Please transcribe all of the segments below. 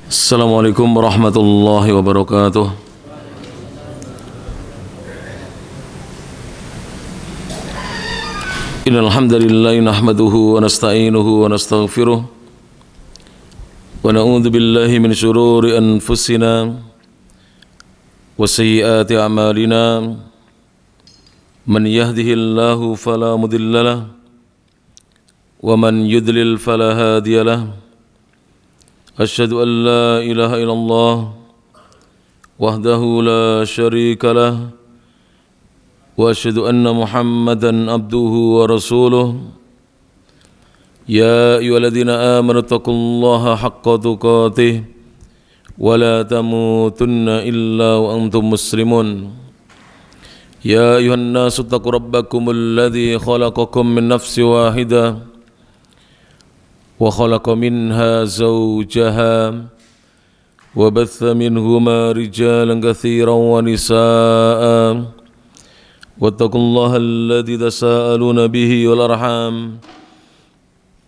Assalamualaikum warahmatullahi wabarakatuh. Innal hamdalillah nahmaduhu wa nasta'inuhu wa nastaghfiruh wa na'udzu billahi min shururi anfusina wa sayyiati a'malina. Man yahdihillahu fala mudilla lahu wa man yudlil fala hadiya lahu. Asyhadu an la ilaha illallah wahdahu la syarika lah wa asyhadu anna Muhammadan abduhu wa rasuluh. Ya ayyuhalladzina amanu taqullaha haqqa tuqatih wa la tamutunna illa wa antum muslimun. Ya ayyuhan nasu taqu rabbakumul ladzi khalaqakum min nafsin wahidah wa khalaqa minha zawjaha wa batha minhuma rijalan katsiran wa nisaa'a wattaqullaha alladzi tasaaluna bihi wal arham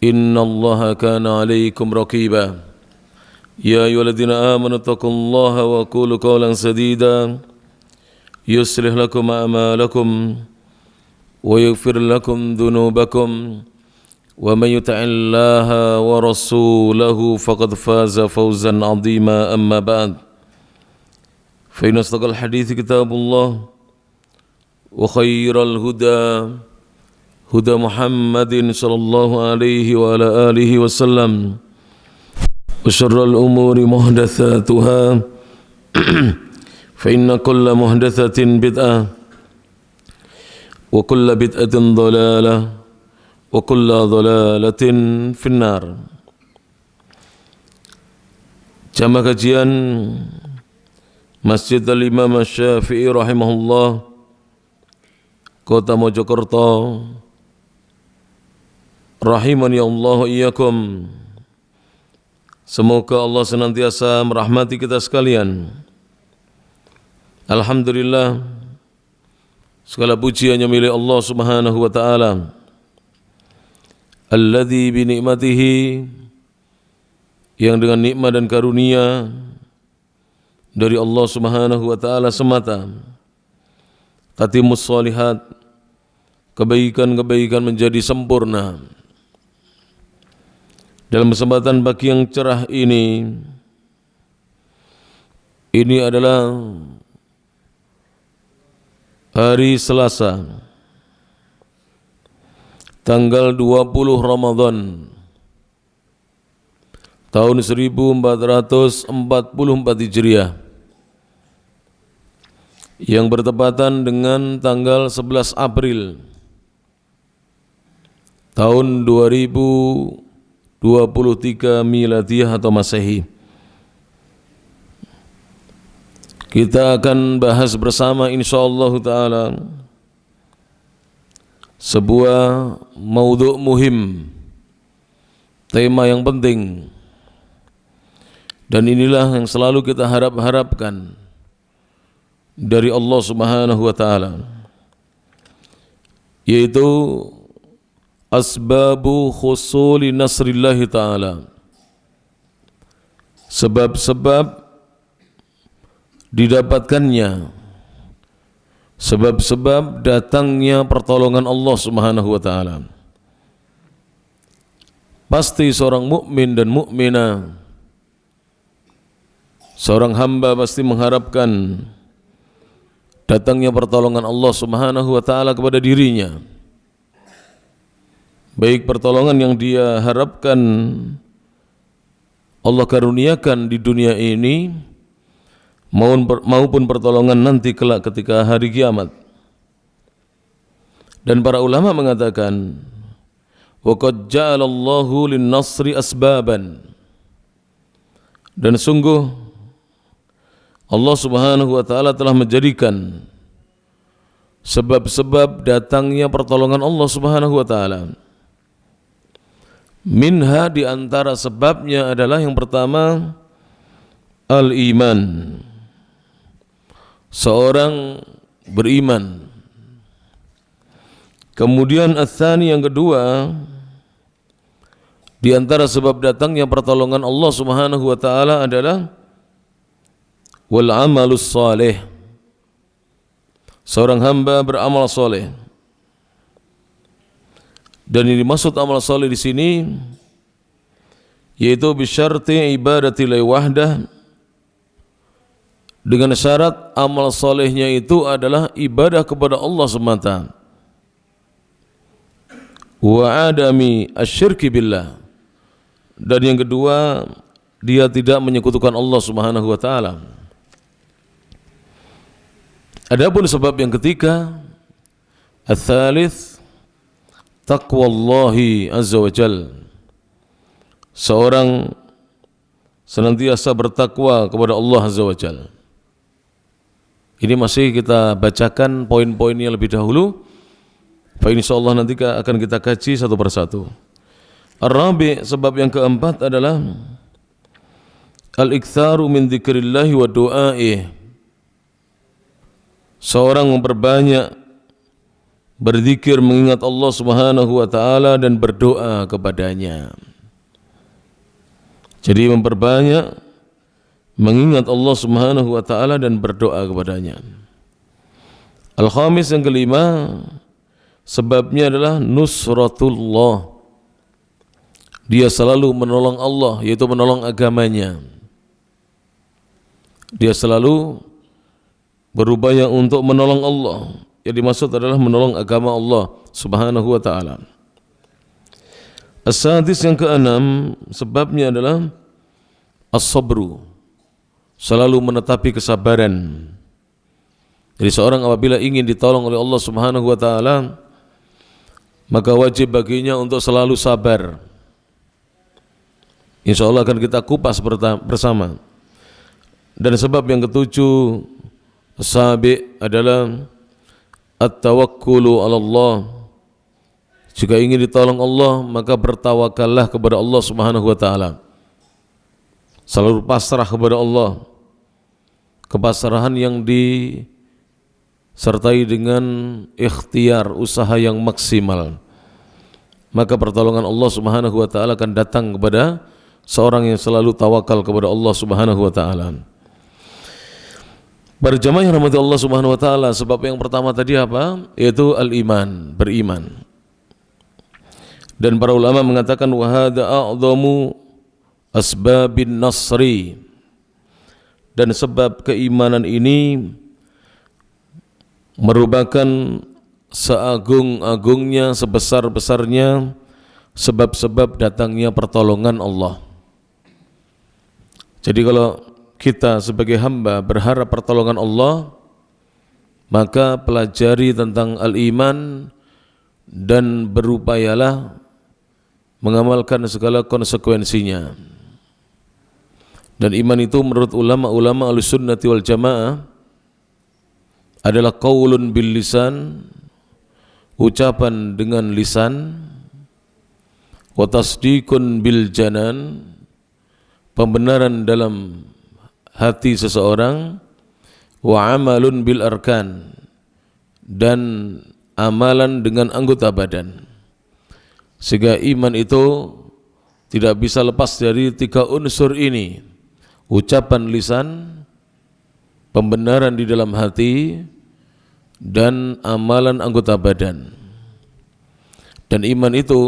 innallaha kana 'alaykum raqiba. Ya ayyuhalladzina amanu taqullaha wa qulu qawlan sadida yuslih lakum a'malakum wa yaghfir lakum dhunubakum wa man yuti'illaha wa rasulahu faqad faza fawzan 'azima. Amma ba'd, fa inna asdaqal hadithi kitabullah wa khairal huda huda Muhammadin sallallahu alaihi wa ala alihi wasallam wa syarrul umuri muhdatsatuha fa inna kulla muhdatsatin bid'ah wa kulla bid'atin dhalalah wa kulla dhalalatin finnar. Jamaah kajian Masjid Al-Imam Asy-Syafi'i rahimahullah, Kota Mojokerto, rahimani Allah iyyakum. Semoga Allah senantiasa merahmati kita sekalian. Alhamdulillah, segala puji hanya milik Allah Subhanahu wa taala, alladzi bi ni'matihi, yang dengan nikmat dan karunia dari Allah Subhanahu wa taala semata tatimmus shalihat, kebaikan-kebaikan menjadi sempurna. Dalam kesempatan pagi yang cerah ini adalah hari Selasa, tanggal 20 Ramadan tahun 1444 Hijriah, yang bertepatan dengan tanggal 11 April tahun 2023 Miladiyah atau Masehi. Kita akan bahas bersama insyaallah ta'ala sebuah maudhu' muhim, tema yang penting, dan inilah yang selalu kita harapkan dari Allah Subhanahu wa taala, yaitu asbabu khusuli nasrillahi ta'ala, sebab-sebab didapatkannya, sebab-sebab datangnya pertolongan Allah Subhanahu wa taala. Pasti seorang mukmin dan mukminah, seorang hamba pasti mengharapkan datangnya pertolongan Allah Subhanahu wa taala kepada dirinya. Baik pertolongan yang dia harapkan Allah karuniakan di dunia ini, maupun pertolongan nanti kelak ketika hari kiamat. Dan para ulama mengatakan, wa qad ja'alallahu lin-nasri asbaban, dan sungguh Allah Subhanahu wa taala telah menjadikan sebab-sebab datangnya pertolongan Allah Subhanahu wa taala. Minha, di antara sebabnya adalah yang pertama al-iman, seorang beriman. Kemudian ats-tsani, yang kedua, Di antara sebab datangnya pertolongan Allah Subhanahu wa taala adalah wal amalus saleh. Seorang hamba beramal soleh. Dan ini dimaksud amal soleh di sini yaitu bisyarti ibadati lillahi wahdah, dengan syarat amal solehnya itu adalah ibadah kepada Allah semata. Wa adami asyirki billah, dan yang kedua dia tidak menyekutukan Allah Subhanahu wa taala. Adapun sebab yang ketiga, ats-tsalits taqwallahi azza wa jalla. Seorang senantiasa bertakwa kepada Allah azza wa jalla. Ini masih kita bacakan poin-poinnya lebih dahulu. Insyaallah nanti akan kita kaji satu persatu. Ar-rabi', sebab yang keempat adalah al-iktsaru min dzikrillah wa du'aih. Seorang memperbanyak berzikir mengingat Allah Subhanahu wa taala dan berdoa kepadanya. Jadi memperbanyak mengingat Allah Subhanahu wa taala dan berdoa kepadanya. Al-khamis, yang kelima, sebabnya adalah nusratullah. Dia selalu menolong Allah, yaitu menolong agamanya. Dia selalu berupaya untuk menolong Allah. Yang dimaksud adalah menolong agama Allah Subhanahu wa taala. As-sadis, yang keenam, sebabnya adalah as-sabru. Selalu menetapi kesabaran. Jadi seorang apabila ingin ditolong oleh Allah Subhanahu wa taala, maka wajib baginya untuk selalu sabar. Insyaallah akan kita kupas bersama. Dan sebab yang ketujuh, sabi, adalah at-tawakkulu 'ala Allah. Jika ingin ditolong Allah, maka bertawakallah kepada Allah Subhanahu wa taala. Selalu pasrah kepada Allah. Kepasrahan yang disertai dengan ikhtiar, usaha yang maksimal. Maka pertolongan Allah Subhanahu wa taala akan datang kepada seorang yang selalu tawakal kepada Allah Subhanahu wa taala. Berjamaah yang rahmati Allah Subhanahu wa taala, sebab yang pertama tadi apa? Yaitu al-iman, beriman. Dan para ulama mengatakan wa hadza a'dhamu asbabin nasri, dan sebab keimanan ini merupakan seagung-agungnya, sebesar-besarnya sebab-sebab datangnya pertolongan Allah. Jadi kalau kita sebagai hamba berharap pertolongan Allah, maka pelajari tentang al-iman dan berupayalah mengamalkan segala konsekuensinya. Dan iman itu menurut ulama-ulama Ahlussunnati wal Jamaah adalah qaulun bil lisan, ucapan dengan lisan, wa tasdiqun bil janan, pembenaran dalam hati seseorang, wa amalun bil arkan, dan amalan dengan anggota badan. Sehingga iman itu tidak bisa lepas dari tiga unsur ini: ucapan lisan, pembenaran di dalam hati, dan amalan anggota badan. Dan iman itu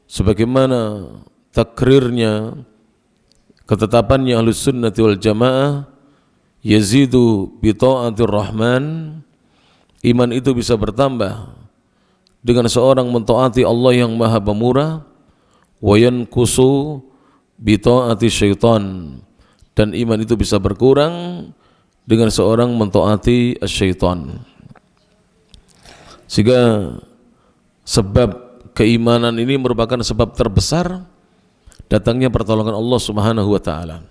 sebagaimana takrirnya, ketetapannya Ahlussunnati wal Jamaah, yazidu bi ta'atir rahman, iman itu bisa bertambah dengan seorang mentaati Allah yang Maha Pemurah, wa yanqusu bi ta'ati syaitan, dan iman itu bisa berkurang dengan seorang mentaati syaitan. Sehingga sebab keimanan ini merupakan sebab terbesar datangnya pertolongan Allah Subhanahu wa taala.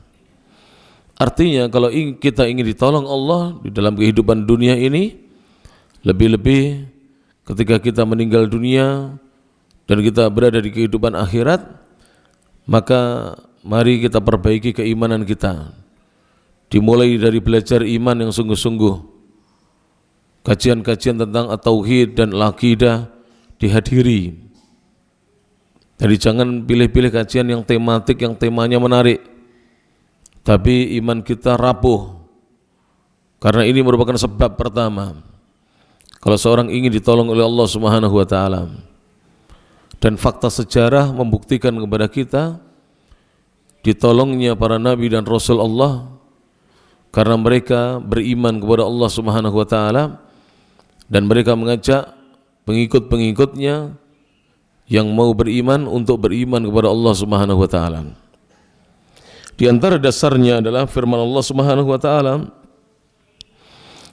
Artinya kalau kita ingin ditolong Allah di dalam kehidupan dunia ini, lebih-lebih ketika kita meninggal dunia dan kita berada di kehidupan akhirat, maka mari kita perbaiki keimanan kita. Dimulai dari belajar iman yang sungguh-sungguh, kajian-kajian tentang at-tauhid dan al-aqidah dihadiri. Jadi jangan pilih-pilih kajian yang tematik, yang temanya menarik, tapi iman kita rapuh. Karena ini merupakan sebab pertama kalau seorang ingin ditolong oleh Allah Subhanahu wa taala. Dan fakta sejarah membuktikan kepada kita ditolongnya para nabi dan rasul Allah karena mereka beriman kepada Allah Subhanahu wa taala dan mereka mengajak pengikut-pengikutnya yang mau beriman untuk beriman kepada Allah Subhanahu wa taala. Di antara dasarnya adalah firman Allah Subhanahu wa taala.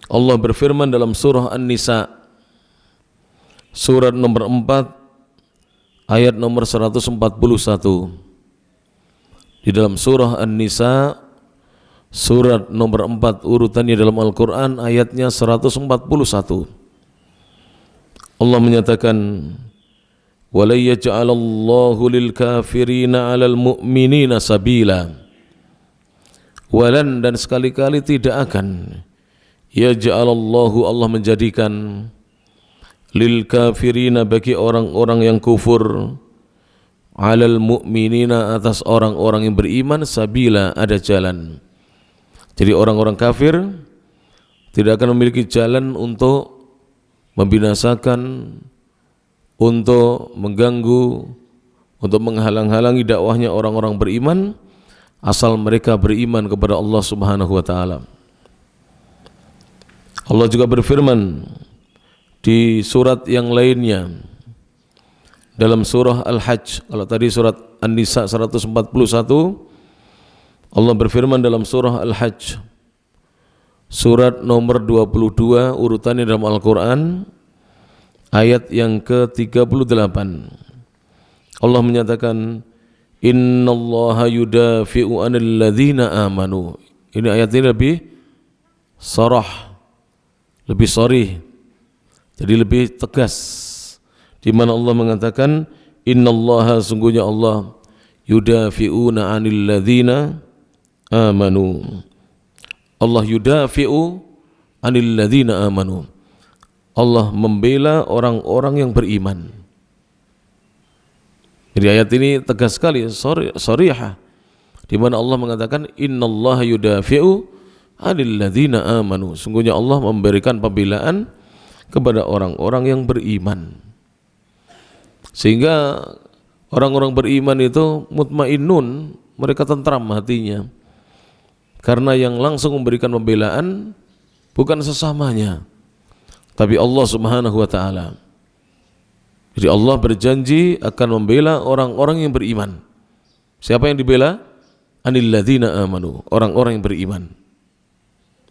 Allah berfirman dalam surah An-Nisa surat nomor 4 ayat nomor 141. Di dalam surah An-Nisa surat nomor 4 urutannya dalam Al-Qur'an ayatnya 141. Allah menyatakan وَلَنْ يَجْعَلَ اللَّهُ لِلْكَافِرِينَ عَلَى الْمُؤْمِنِينَ سَبِيلًا. Walan, dan sekali-kali tidak akan yaj'alallahu, Allah menjadikan lil kafirina, bagi orang-orang yang kufur, alal mu'minina, atas orang-orang yang beriman, sabila, ada jalan. Jadi orang-orang kafir tidak akan memiliki jalan untuk membinasakan, untuk mengganggu, untuk menghalang-halangi dakwahnya orang-orang beriman, asal mereka beriman kepada Allah Subhanahu wa taala. Allah juga berfirman di surat yang lainnya dalam surah Al-Hajj. Kalau tadi surat An-Nisa 141, Allah berfirman dalam surah Al-Hajj surat nomor 22 urutannya dalam Al-Qur'an ayat yang ke-38. Allah menyatakan innallaha yudafi'u 'anil ladzina amanu. Ini ayat ini lebih sarah, lebih sharih, jadi lebih tegas, di mana Allah mengatakan innallaha, sungguhnya Allah, yudafi'una 'anil ladzina amanu. Allah yudafi'u 'anil ladzina amanu. Allah membela orang-orang yang beriman. Jadi ayat ini tegas sekali, sharihah, di mana Allah mengatakan innallaha yudafi'u 'anil ladzina amanu. Sungguhnya Allah memberikan pembelaan kepada orang-orang yang beriman. Sehingga orang-orang beriman itu mutmainnun, mereka tentram hatinya. Karena yang langsung memberikan pembelaan bukan sesamanya, tapi Allah Subhanahu wa taala. Jadi Allah berjanji akan membela orang-orang yang beriman. Siapa yang dibela? Anil ladzina amanu, orang-orang yang beriman.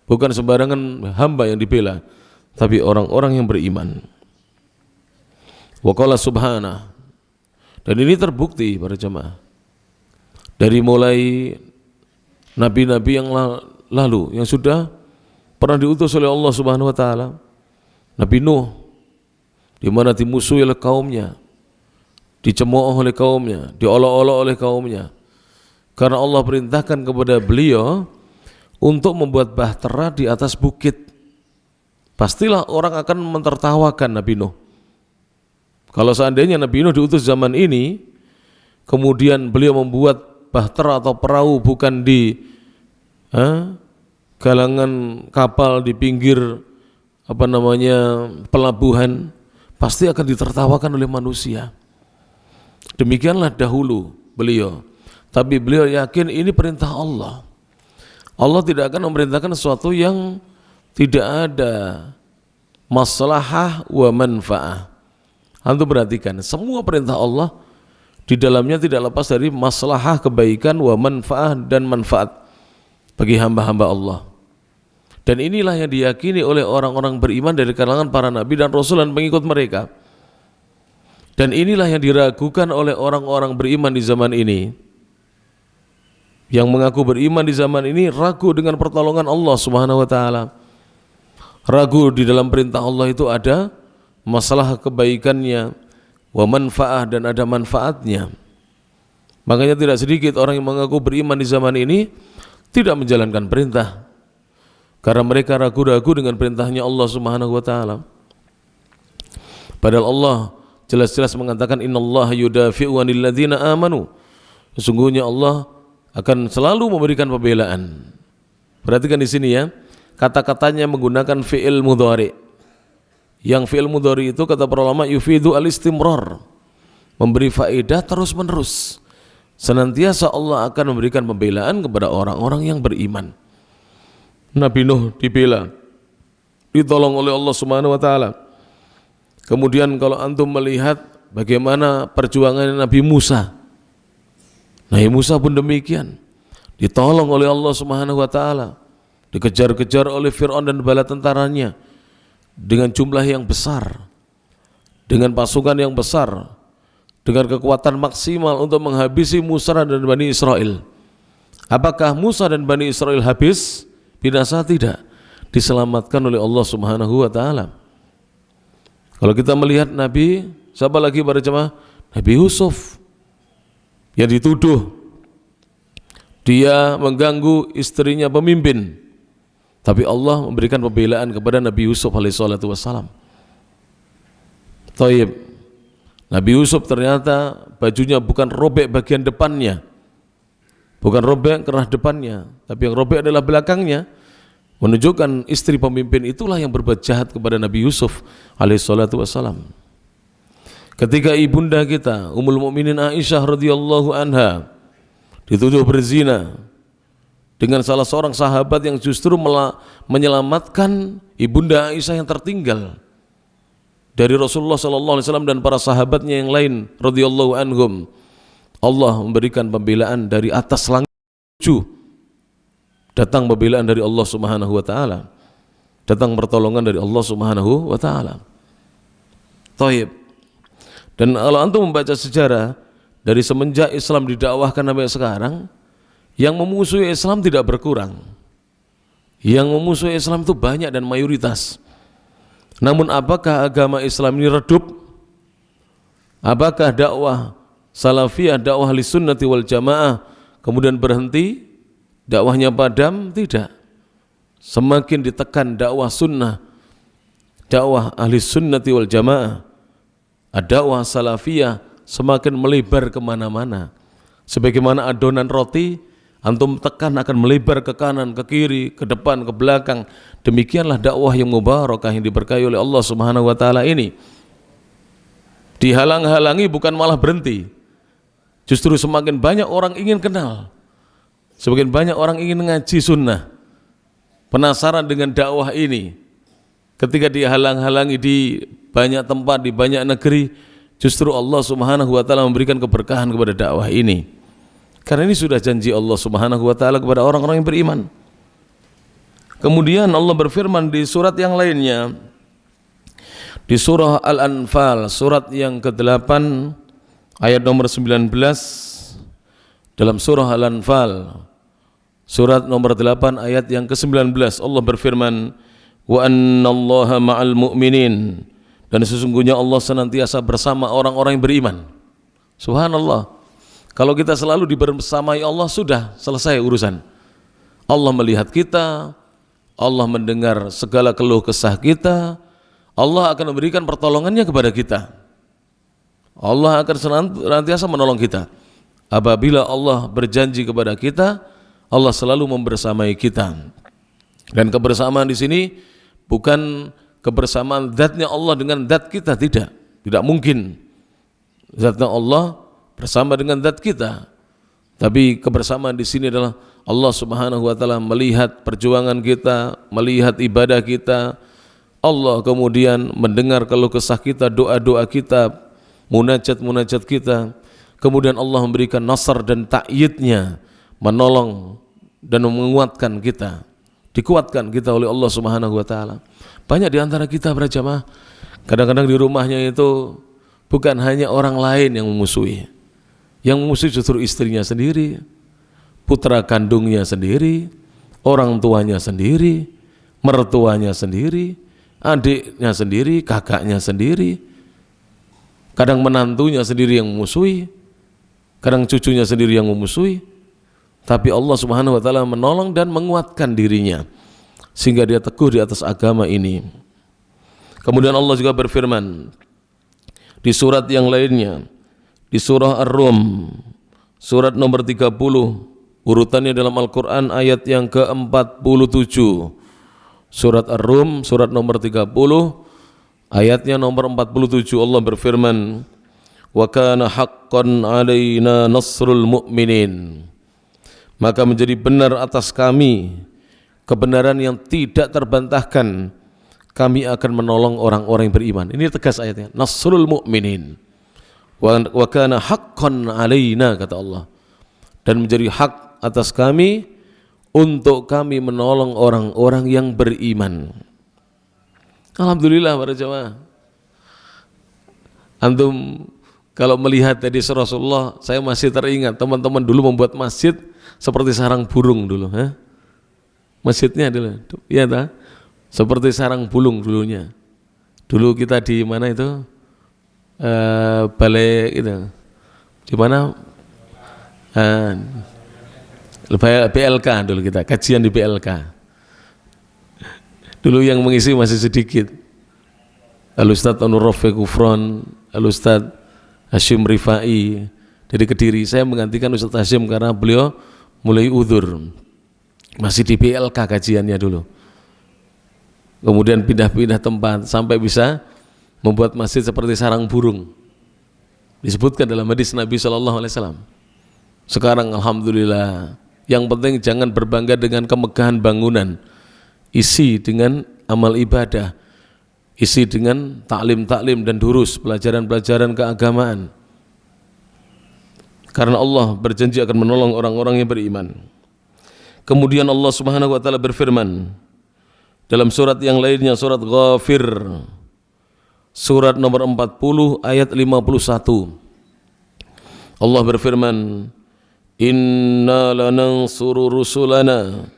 Bukan sembarangan hamba yang dibela, tapi orang-orang yang beriman. Wa qala subhanahu, dan ini terbukti para jemaah dari mulai nabi-nabi yang lalu yang sudah pernah diutus oleh Allah Subhanahu wa taala. Nabi Nuh, di mana dimusuhi oleh kaumnya, dicemooh oleh kaumnya, diolok-olok oleh kaumnya, karena Allah perintahkan kepada beliau untuk membuat bahtera di atas bukit. Pastilah orang akan mentertawakan Nabi Nuh. Kalau seandainya Nabi Nuh diutus zaman ini, kemudian beliau membuat bahtera atau perahu bukan di galangan kapal di pinggir pelabuhan, pasti akan ditertawakan oleh manusia. Demikianlah dahulu beliau, tapi beliau yakin ini perintah Allah. Allah tidak akan memerintahkan sesuatu yang tidak ada maslahah wa manfaah. Antum perhatikan, semua perintah Allah di dalamnya tidak lepas dari maslahah, kebaikan, wa manfaah, dan manfaat bagi hamba-hamba Allah. Dan inilah yang diyakini oleh orang-orang beriman dari kalangan para nabi dan rasul dan pengikut mereka. Dan inilah yang diragukan oleh orang-orang beriman di zaman ini. Yang mengaku beriman di zaman ini ragu dengan pertolongan Allah Subhanahu wa taala. Ragu di dalam perintah Allah itu ada masalah kebaikannya, wa manfaah, dan ada manfaatnya. Makanya tidak sedikit orang yang mengaku beriman di zaman ini tidak menjalankan perintah, karena mereka ragu-ragu dengan perintahnya Allah Subhanahu wa taala. Padahal Allah jelas-jelas mengatakan innallaha yudafi'u 'anil ladzina amanu. Sesungguhnya Allah akan selalu memberikan pembelaan. Perhatikan di sini ya, kata-katanya menggunakan fi'il mudhari. Yang fi'il mudhari itu kata para ulama yufidu al-istimrar, memberi faedah terus-menerus. Senantiasa Allah akan memberikan pembelaan kepada orang-orang yang beriman. Nabi Nuh dibela, ditolong oleh Allah Subhanahu wa taala. Kemudian kalau antum melihat bagaimana perjuangan Nabi Musa, Nabi Musa pun demikian, ditolong oleh Allah Subhanahu wa taala, dikejar-kejar oleh Fir'aun dan bala tentaranya dengan jumlah yang besar, dengan pasukan yang besar, dengan kekuatan maksimal untuk menghabisi Musa dan Bani Israel. Apakah Musa dan Bani Israel habis? Binasa? Tidak. Diselamatkan oleh Allah Subhanahu wa taala. Kalau kita melihat Nabi, siapa lagi para jemaah? Nabi Yusuf yang dituduh dia mengganggu istrinya pemimpin, tapi Allah memberikan pembelaan kepada Nabi Yusuf alaihissalatu wassalam. Thayyib, Nabi Yusuf ternyata bajunya bukan robek bagian depannya, bukan robek kerah depannya, tapi yang robek adalah belakangnya, menunjukkan istri pemimpin itulah yang berbuat jahat kepada Nabi Yusuf alaihissalatu wassalam. Ketika ibunda kita Ummul Mukminin Aisyah radhiyallahu anha dituduh berzina dengan salah seorang sahabat yang justru menyelamatkan ibunda Aisyah yang tertinggal dari Rasulullah sallallahu alaihi wasallam dan para sahabatnya yang lain radhiyallahu anhum, Allah memberikan pembelaan dari atas langit tujuh. Datang pembelaan dari Allah Subhanahu wa taala, datang pertolongan dari Allah Subhanahu wa taala. Thayyib. Dan kalau antum membaca sejarah dari semenjak Islam didakwahkan sampai sekarang, yang memusuhi Islam tidak berkurang. Yang memusuhi Islam itu banyak dan mayoritas. Namun apakah agama Islam ini redup? Apakah dakwah salafiyah, dakwah ahli sunnati wal jamaah kemudian berhenti? Dakwahnya padam? Tidak. Semakin ditekan dakwah sunnah, dakwah ahli sunnati wal jamaah, dakwah salafiyah semakin melebar kemana-mana. Sebagaimana adonan roti, antum tekan akan melebar ke kanan, ke kiri, ke depan, ke belakang. Demikianlah dakwah yang mubarakah yang diberkahi oleh Allah Subhanahu wa taala ini. Dihalang-halangi bukan malah berhenti. Justru semakin banyak orang ingin kenal, semakin banyak orang ingin ngaji sunnah, penasaran dengan dakwah ini. Ketika dihalang-halangi di banyak tempat, di banyak negeri, justru Allah Subhanahu wa taala memberikan keberkahan kepada dakwah ini. Karena ini sudah janji Allah Subhanahu wa taala kepada orang-orang yang beriman. Kemudian Allah berfirman di surat yang lainnya, di surah Al-Anfal, surat yang ke-8 ayat nomor 19. Dalam surah Al-Anfal surat nomor 8 ayat yang ke-19, Allah berfirman, wa annallaha ma'al mu'minin, dan sesungguhnya Allah senantiasa bersama orang-orang yang beriman. Subhanallah, kalau kita selalu dibersamai Allah, sudah selesai urusan. Allah melihat kita, Allah mendengar segala keluh kesah kita, Allah akan memberikan pertolongannya kepada kita. Allah akan senantiasa menolong kita. Apabila Allah berjanji kepada kita, Allah selalu membersamai kita. Dan kebersamaan di sini bukan kebersamaan zatnya Allah dengan zat kita, tidak mungkin zatnya Allah bersama dengan zat kita. Tapi kebersamaan di sini adalah Allah Subhanahu wa taala melihat perjuangan kita, melihat ibadah kita. Allah kemudian mendengar keluh kesah kita, doa-doa kita, munajat-munajat kita. Kemudian Allah memberikan nasr dan ta'yidnya, menolong dan menguatkan kita, dikuatkan kita oleh Allah Subhanahu wa taala. Banyak di antara kita berjamaah, kadang-kadang di rumahnya itu bukan hanya orang lain yang memusuhi. Yang memusuhi justru istrinya sendiri, putra kandungnya sendiri, orang tuanya sendiri, mertuanya sendiri, adiknya sendiri, kakaknya sendiri. Kadang menantunya sendiri yang memusuhi, kadang cucunya sendiri yang memusuhi. Tapi Allah Subhanahu wa taala menolong dan menguatkan dirinya sehingga dia teguh di atas agama ini. Kemudian Allah juga berfirman di surat yang lainnya, di surah Ar-Rum, surat nomor 30, urutannya dalam Al-Quran ayat yang ke-47. Surat Ar-Rum, surat nomor 30, ayatnya nomor 47, Allah berfirman, wa kana haqqan alaina nasrul mu'minin, maka menjadi benar atas kami kebenaran yang tidak terbantahkan, kami akan menolong orang-orang yang beriman. Ini tegas ayatnya, nasrul mu'minin, wa kana haqqan alaina, kata Allah, dan menjadi hak atas kami untuk kami menolong orang-orang yang beriman. Alhamdulillah para jamaah. Antum kalau melihat tadi Rasulullah, saya masih teringat teman-teman dulu membuat masjid seperti sarang burung dulu, masjidnya dulu, ya tak? Seperti sarang burung dulunya. Dulu kita di mana itu, balai itu, di mana? PLK dulu kita, kajian di PLK. Dulu yang mengisi masih sedikit. Al-Ustadz Anur Rafiq Kufron, Al-Ustadz Hashim Rifai dari Kediri. Saya menggantikan Ustadz Hashim karena beliau mulai uzur. Masih di PLK kajiannya dulu. Kemudian pindah-pindah tempat sampai bisa membuat masjid seperti sarang burung. Disebutkan dalam hadis Nabi SAW. Sekarang alhamdulillah, yang penting jangan berbangga dengan kemegahan bangunan. Isi dengan amal ibadah, isi dengan taklim-taklim dan durus, pelajaran-pelajaran keagamaan. Karena Allah berjanji akan menolong orang-orang yang beriman. Kemudian Allah Subhanahu wa taala berfirman dalam surat yang lainnya, surat Ghafir, surat nomor 40 ayat 51. Allah berfirman, inna lanansuru rusulana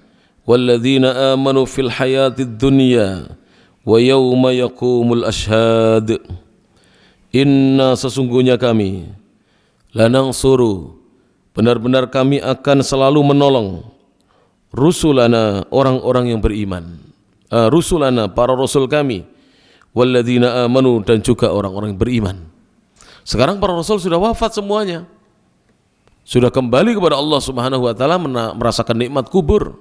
walladzina amanu fil hayatid dunya wa yawma yaqumul ashhad. Inna, sesungguhnya kami, lanansuru, benar-benar kami akan selalu menolong, rusulana, orang-orang yang beriman, rusulana, para rasul kami, walladzina amanu, dan juga orang-orang yang beriman. Sekarang para rasul sudah wafat semuanya, sudah kembali kepada Allah Subhanahu wa taala, merasakan nikmat kubur,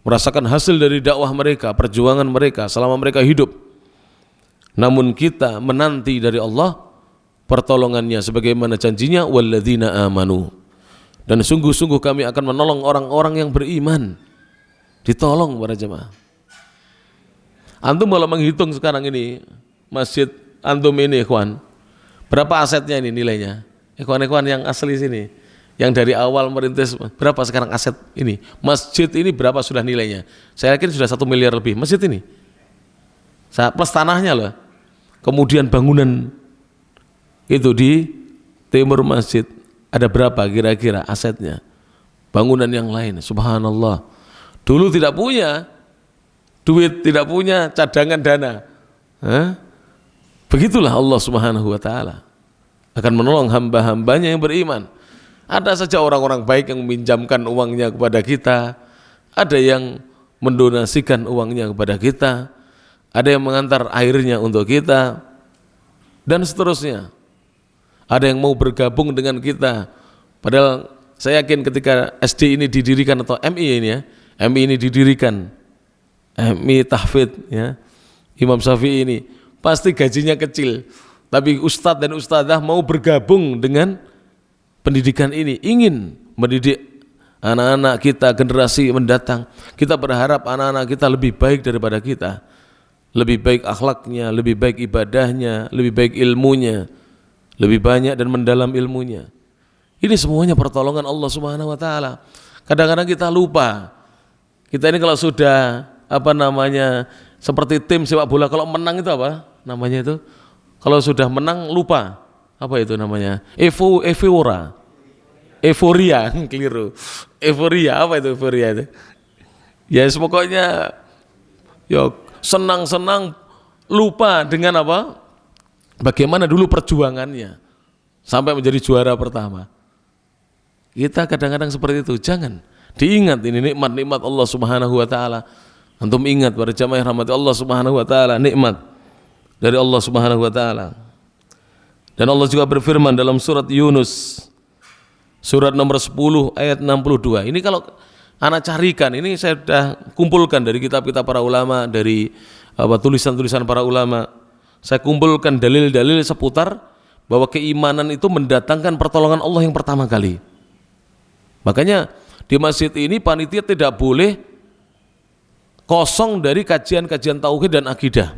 merasakan hasil dari dakwah mereka, perjuangan mereka selama mereka hidup. Namun kita menanti dari Allah pertolongannya sebagaimana janjinya, walladzina amanu, dan sungguh-sungguh kami akan menolong orang-orang yang beriman. Ditolong para jemaah. Antum kalau menghitung sekarang ini masjid antum ini, ikhwan, berapa asetnya ini nilainya? Ikhwan-ikhwan yang asli sini, yang dari awal merintis, berapa sekarang aset ini? Masjid ini berapa sudah nilainya? Saya yakin sudah 1 miliar lebih masjid ini, plus tanahnya loh. Kemudian bangunan itu di timur masjid, ada berapa kira-kira asetnya? Bangunan yang lain, subhanallah. Dulu tidak punya duit, tidak punya cadangan dana. Begitulah Allah Subhanahu wa taala akan menolong hamba-hambanya yang beriman. Ada saja orang-orang baik yang meminjamkan uangnya kepada kita, ada yang mendonasikan uangnya kepada kita, ada yang mengantar airnya untuk kita, dan seterusnya. Ada yang mau bergabung dengan kita. Padahal saya yakin ketika SD ini didirikan, atau MI ini ya, MI ini didirikan, MI Tahfidz ya, Imam Syafi'i ini, pasti gajinya kecil, tapi ustadz dan ustadzah mau bergabung dengan pendidikan ini, ingin mendidik anak-anak kita, generasi mendatang. Kita berharap anak-anak kita lebih baik daripada kita, lebih baik akhlaknya, lebih baik ibadahnya, lebih baik ilmunya, lebih banyak dan mendalam ilmunya. Ini semuanya pertolongan Allah Subhanahu wa taala. Kadang-kadang kita lupa. Kita ini kalau sudah seperti tim sepak bola, kalau menang itu apa namanya itu? Kalau sudah menang lupa. Apa itu namanya? Euforia, keliru. Euforia, apa itu euforia itu? Ya pokoknya ya senang-senang, lupa dengan apa? Bagaimana dulu perjuangannya sampai menjadi juara pertama. Kita kadang-kadang seperti itu. Jangan diingat ini nikmat-nikmat Allah Subhanahu wa taala. Antum ingat para jamaah rahmati Allah Subhanahu wa taala, nikmat dari Allah Subhanahu wa taala. Dan Allah juga berfirman dalam surat Yunus, surat nomor 10 ayat 62. Ini kalau anak carikan, ini saya sudah kumpulkan dari kitab-kitab para ulama, dari tulisan-tulisan para ulama. Saya kumpulkan dalil-dalil seputar bahwa keimanan itu mendatangkan pertolongan Allah yang pertama kali. Makanya di masjid ini panitia tidak boleh kosong dari kajian-kajian tauhid dan akidah.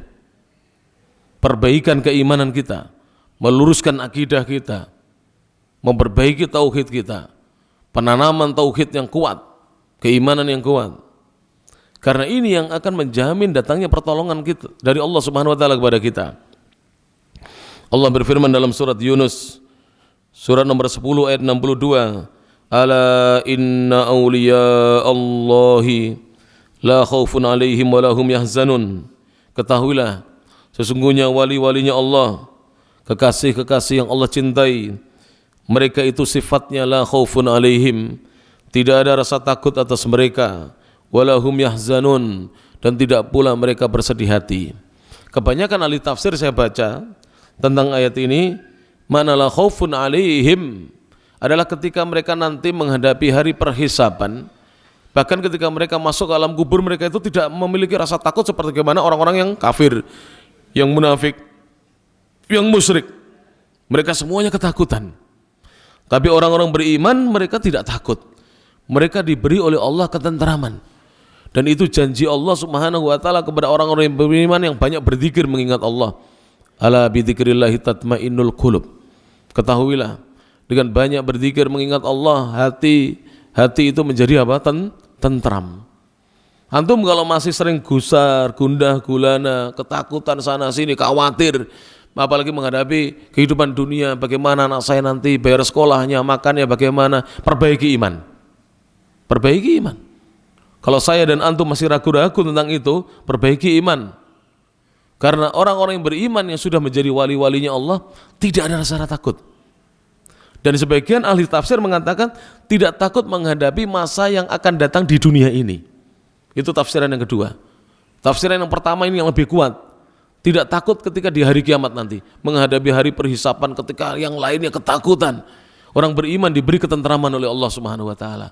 Perbaikan keimanan kita, meluruskan akidah kita, memperbaiki tauhid kita, penanaman tauhid yang kuat, keimanan yang kuat. Karena ini yang akan menjamin datangnya pertolongan kita dari Allah Subhanahu wa taala kepada kita. Allah berfirman dalam surat Yunus, surat nomor 10 ayat 62, ala inna awliya Allahi la khaufun alaihim wa lahum yahzanun. Ketahuilah, sesungguhnya wali-walinya Allah, kekasih-kekasih yang Allah cintai, mereka itu sifatnya la khaufun alaihim, tidak ada rasa takut atas mereka, walahum yahzanun, dan tidak pula mereka bersedih hati. Kebanyakan ahli tafsir saya baca tentang ayat ini, mana la khaufun alaihim adalah ketika mereka nanti menghadapi hari perhisaban. Bahkan ketika mereka masuk ke alam kubur, mereka itu tidak memiliki rasa takut seperti bagaimana orang-orang yang kafir, yang munafik, yang musyrik. Mereka semuanya ketakutan. Tapi orang-orang beriman mereka tidak takut. Mereka diberi oleh Allah ketenteraman. Dan itu janji Allah Subhanahu wa taala kepada orang-orang yang beriman yang banyak berzikir mengingat Allah. Ala bidzikrillahi tatmainnul qulub. Ketahuilah, dengan banyak berzikir mengingat Allah, hati itu menjadi apa? Tentram. Antum kalau masih sering gusar, gundah gulana, ketakutan sana sini, khawatir, apalagi menghadapi kehidupan dunia, bagaimana anak saya nanti bayar sekolahnya, makannya bagaimana, perbaiki iman. Perbaiki iman. Kalau saya dan antum masih ragu-ragu tentang itu, perbaiki iman. Karena orang-orang yang beriman yang sudah menjadi wali-walinya Allah tidak ada rasa takut. Dan sebagian ahli tafsir mengatakan tidak takut menghadapi masa yang akan datang di dunia ini. Itu tafsiran yang kedua. Tafsiran yang pertama ini yang lebih kuat. Tidak takut ketika di hari kiamat nanti, menghadapi hari perhisapan ketika yang lainnya ketakutan. Orang beriman diberi ketenteraman oleh Allah Subhanahu wa taala.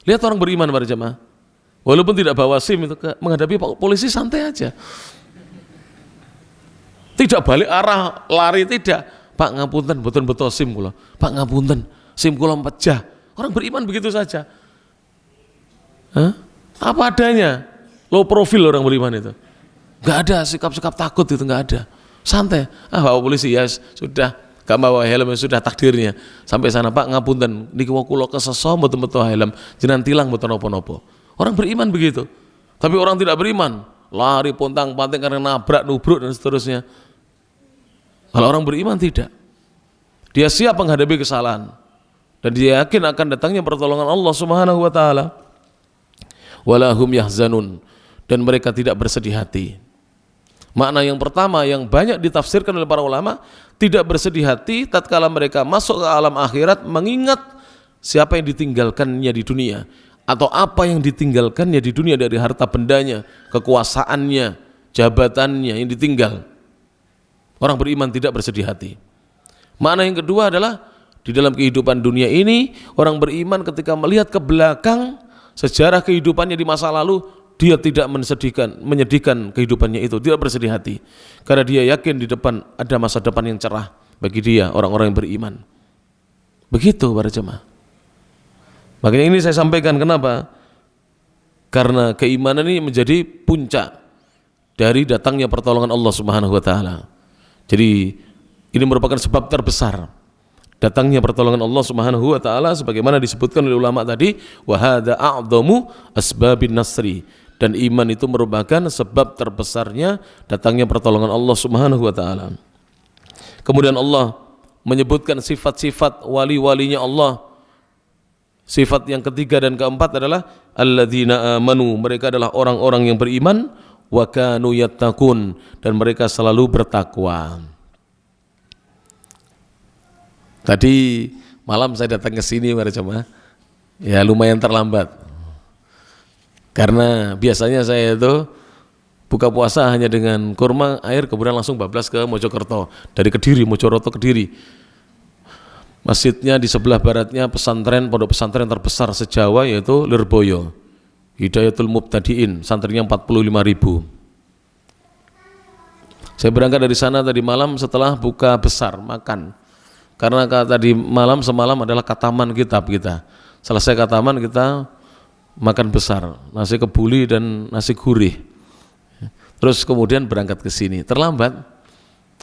Lihat orang beriman para jemaah. Walaupun tidak bawa SIM itu menghadapi polisi santai aja. Tidak balik arah, lari tidak. Pak ngapunten, betul-betul SIM kula. Pak ngapunten, SIM kula pecah. Orang beriman begitu saja. Apa adanya. Low profil orang beriman itu. Gak ada sikap-sikap takut itu, gak ada. Santai. Bawa polisi ya sudah, gak bawa helm sudah takdirnya. Sampai sana Pak ngapunten, niki kula keseso betul-betul helm, jenengan tilang mboten napa-napa. Orang beriman begitu. Tapi orang tidak beriman, lari pontang-panting karena nabrak, nubruk dan seterusnya. Kalau orang beriman tidak. Dia siap menghadapi kesalahan dan dia yakin akan datangnya pertolongan Allah Subhanahu wa taala. Walahum yahzanun, dan mereka tidak bersedih hati. Makna yang pertama yang banyak ditafsirkan oleh para ulama, tidak bersedih hati tatkala mereka masuk ke alam akhirat mengingat siapa yang ditinggalkannya di dunia atau apa yang ditinggalkannya di dunia dari harta bendanya, kekuasaannya, jabatannya yang ditinggal. Orang beriman tidak bersedih hati. Makna yang kedua adalah di dalam kehidupan dunia ini, orang beriman ketika melihat ke belakang sejarah kehidupannya di masa lalu, dia tidak menyedihkan kehidupannya itu, tidak bersedih hati. Karena dia yakin di depan ada masa depan yang cerah bagi dia, orang-orang yang beriman. Begitu para jemaah. Makanya ini saya sampaikan kenapa? Karena keimanan ini menjadi puncak dari datangnya pertolongan Allah Subhanahu wa taala. Jadi ini merupakan sebab terbesar datangnya pertolongan Allah Subhanahu wa taala sebagaimana disebutkan oleh ulama tadi, wa hadza a'dhamu asbabin nasri, dan iman itu merupakan sebab terbesarnya datangnya pertolongan Allah Subhanahu wa taala. Kemudian Allah menyebutkan sifat-sifat wali-walinya Allah. Sifat yang ketiga dan keempat adalah alladzina amanu, mereka adalah orang-orang yang beriman, wa kanu yattaqun, dan mereka selalu bertakwa. Tadi malam saya datang ke sini para jemaah, ya lumayan terlambat. Karena biasanya saya itu buka puasa hanya dengan kurma, air, kemudian langsung bablas ke Mojokerto, dari Kediri, Mojoroto Kediri. Masjidnya di sebelah baratnya pesantren, pondok pesantren terbesar se-Jawa, yaitu Lirboyo, Hidayatul Mubtadiin, santrinya 45.000. Saya berangkat dari sana tadi malam setelah buka besar, makan. Karena tadi malam semalam adalah kataman kitab kita. Selesai kataman kita makan besar, nasi kebuli dan nasi gurih. Terus kemudian berangkat ke sini. Terlambat,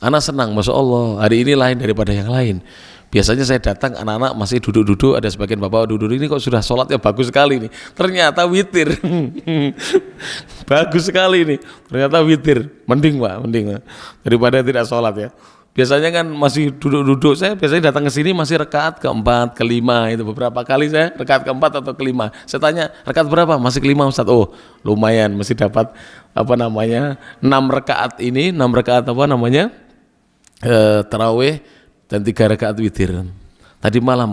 anak senang, Masya Allah, hari ini lain daripada yang lain. Biasanya saya datang, anak-anak masih duduk-duduk, ada sebagian bapak duduk-duduk, ini kok sudah sholatnya bagus sekali nih. Ternyata witir. Bagus sekali nih, ternyata witir. Mending Pak, mending Pak, daripada tidak sholat ya. Biasanya kan masih duduk-duduk, saya biasanya datang ke sini masih rakaat keempat, kelima, itu beberapa kali saya rakaat keempat atau kelima. Saya tanya, rakaat berapa? Masih kelima Ustaz. Oh, lumayan, masih dapat 6 rakaat ini, 6 rakaat tarawih dan 3 rakaat witir. Tadi malam,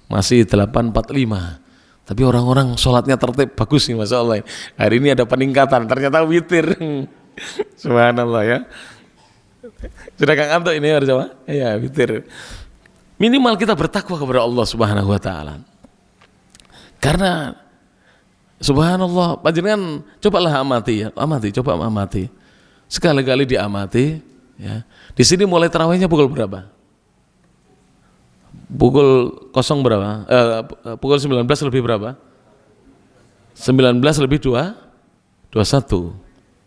masih 8.45. Tapi orang-orang sholatnya tertib, bagus nih Masya Allah. Hari ini ada peningkatan, ternyata witir. Subhanallah ya. Sudah Kang Anto ini harus apa? Ya, witir. Minimal kita bertakwa kepada Allah Subhanahu wa taala. Karena subhanallah, panjenengan cobalah amati ya, coba amati. Sekali-kali diamati ya. Di sini mulai tarawihnya pukul berapa? Pukul 0 berapa? Pukul 19 lebih berapa? 19 lebih 21.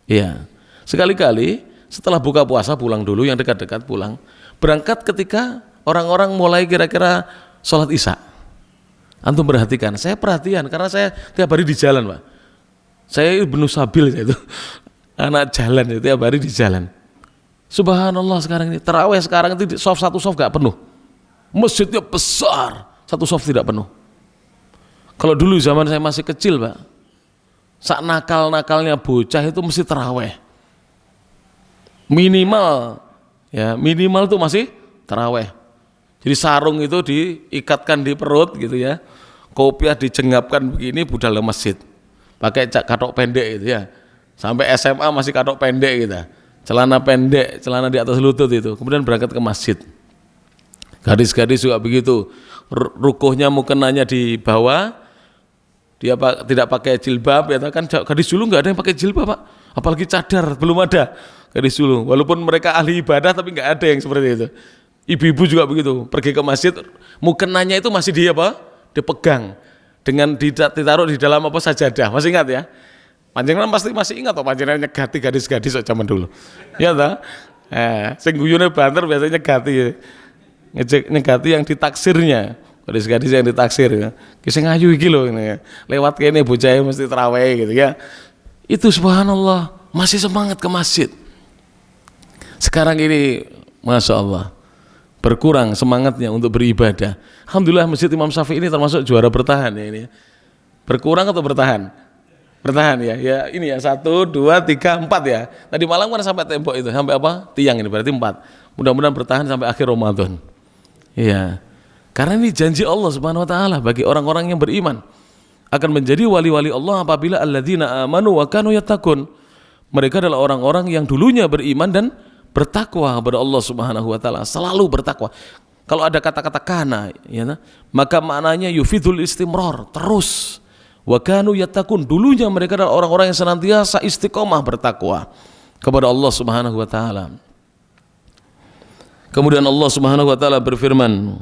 Iya. Sekali-kali setelah buka puasa pulang dulu, yang dekat-dekat pulang. Berangkat ketika orang-orang mulai kira-kira sholat isya. Antum perhatikan, saya perhatian karena saya tiap hari di jalan Pak. Saya Ibnu Sabil itu, anak jalan itu tiap hari di jalan. Subhanallah sekarang ini, tarawih sekarang itu satu soft gak penuh. Masjidnya besar, satu soft tidak penuh. Kalau dulu zaman saya masih kecil Pak, sak nakal-nakalnya bocah itu mesti tarawih. Minimal tuh masih taraweh. Jadi sarung itu diikatkan di perut gitu ya, kopiah dijengapkan begini, budal ke masjid pakai katok pendek gitu ya, sampai SMA masih katok pendek gitu, celana pendek, celana di atas lutut itu, kemudian berangkat ke masjid. Gadis-gadis juga begitu, rukuhnya mukenanya di bawah, dia tidak pakai jilbab ya kan. Gadis dulu nggak ada yang pakai jilbab Pak, apalagi cadar belum ada. Gadis dulu, walaupun mereka ahli ibadah tapi nggak ada yang seperti itu. Ibu-ibu juga begitu, pergi ke masjid, mukenanya itu masih dipegang dengan ditaruh di dalam sajadah. Masih ingat ya? Panjenengan pasti masih ingat panjenengan nyegati gadis-gadis zaman dulu. Ya toh? Sing guyune banter biasanya nyegati yang ditaksirnya. Gadis-gadis yang ditaksir ya. Ki sing ayu iki lho ini ya. Lewat kene bocah mesti tarawih gitu ya. Itu subhanallah, masih semangat ke masjid. Sekarang ini Masya Allah berkurang semangatnya untuk beribadah. Alhamdulillah Masjid Imam Syafi'i ini termasuk juara bertahan ya ini. Berkurang atau bertahan? Bertahan ya. Ya ini ya 1, 2, 3, 4 ya. Tadi malam kan sampai tembok itu, sampai apa? Tiang ini berarti 4. Mudah-mudahan bertahan sampai akhir Ramadan. Iya. Karena ini janji Allah Subhanahu wa taala bagi orang-orang yang beriman, akan menjadi wali-wali Allah apabila alladzina amanu wa kanu yattaqun. Mereka adalah orang-orang yang dulunya beriman dan bertakwa kepada Allah Subhanahu wa taala, selalu bertakwa. Kalau ada kata-kata kana ya, maka maknanya yufidul istimrar, terus. Wa kanu yattaqun, dulunya mereka adalah orang-orang yang senantiasa istiqomah bertakwa kepada Allah Subhanahu wa taala. Kemudian Allah Subhanahu wa taala berfirman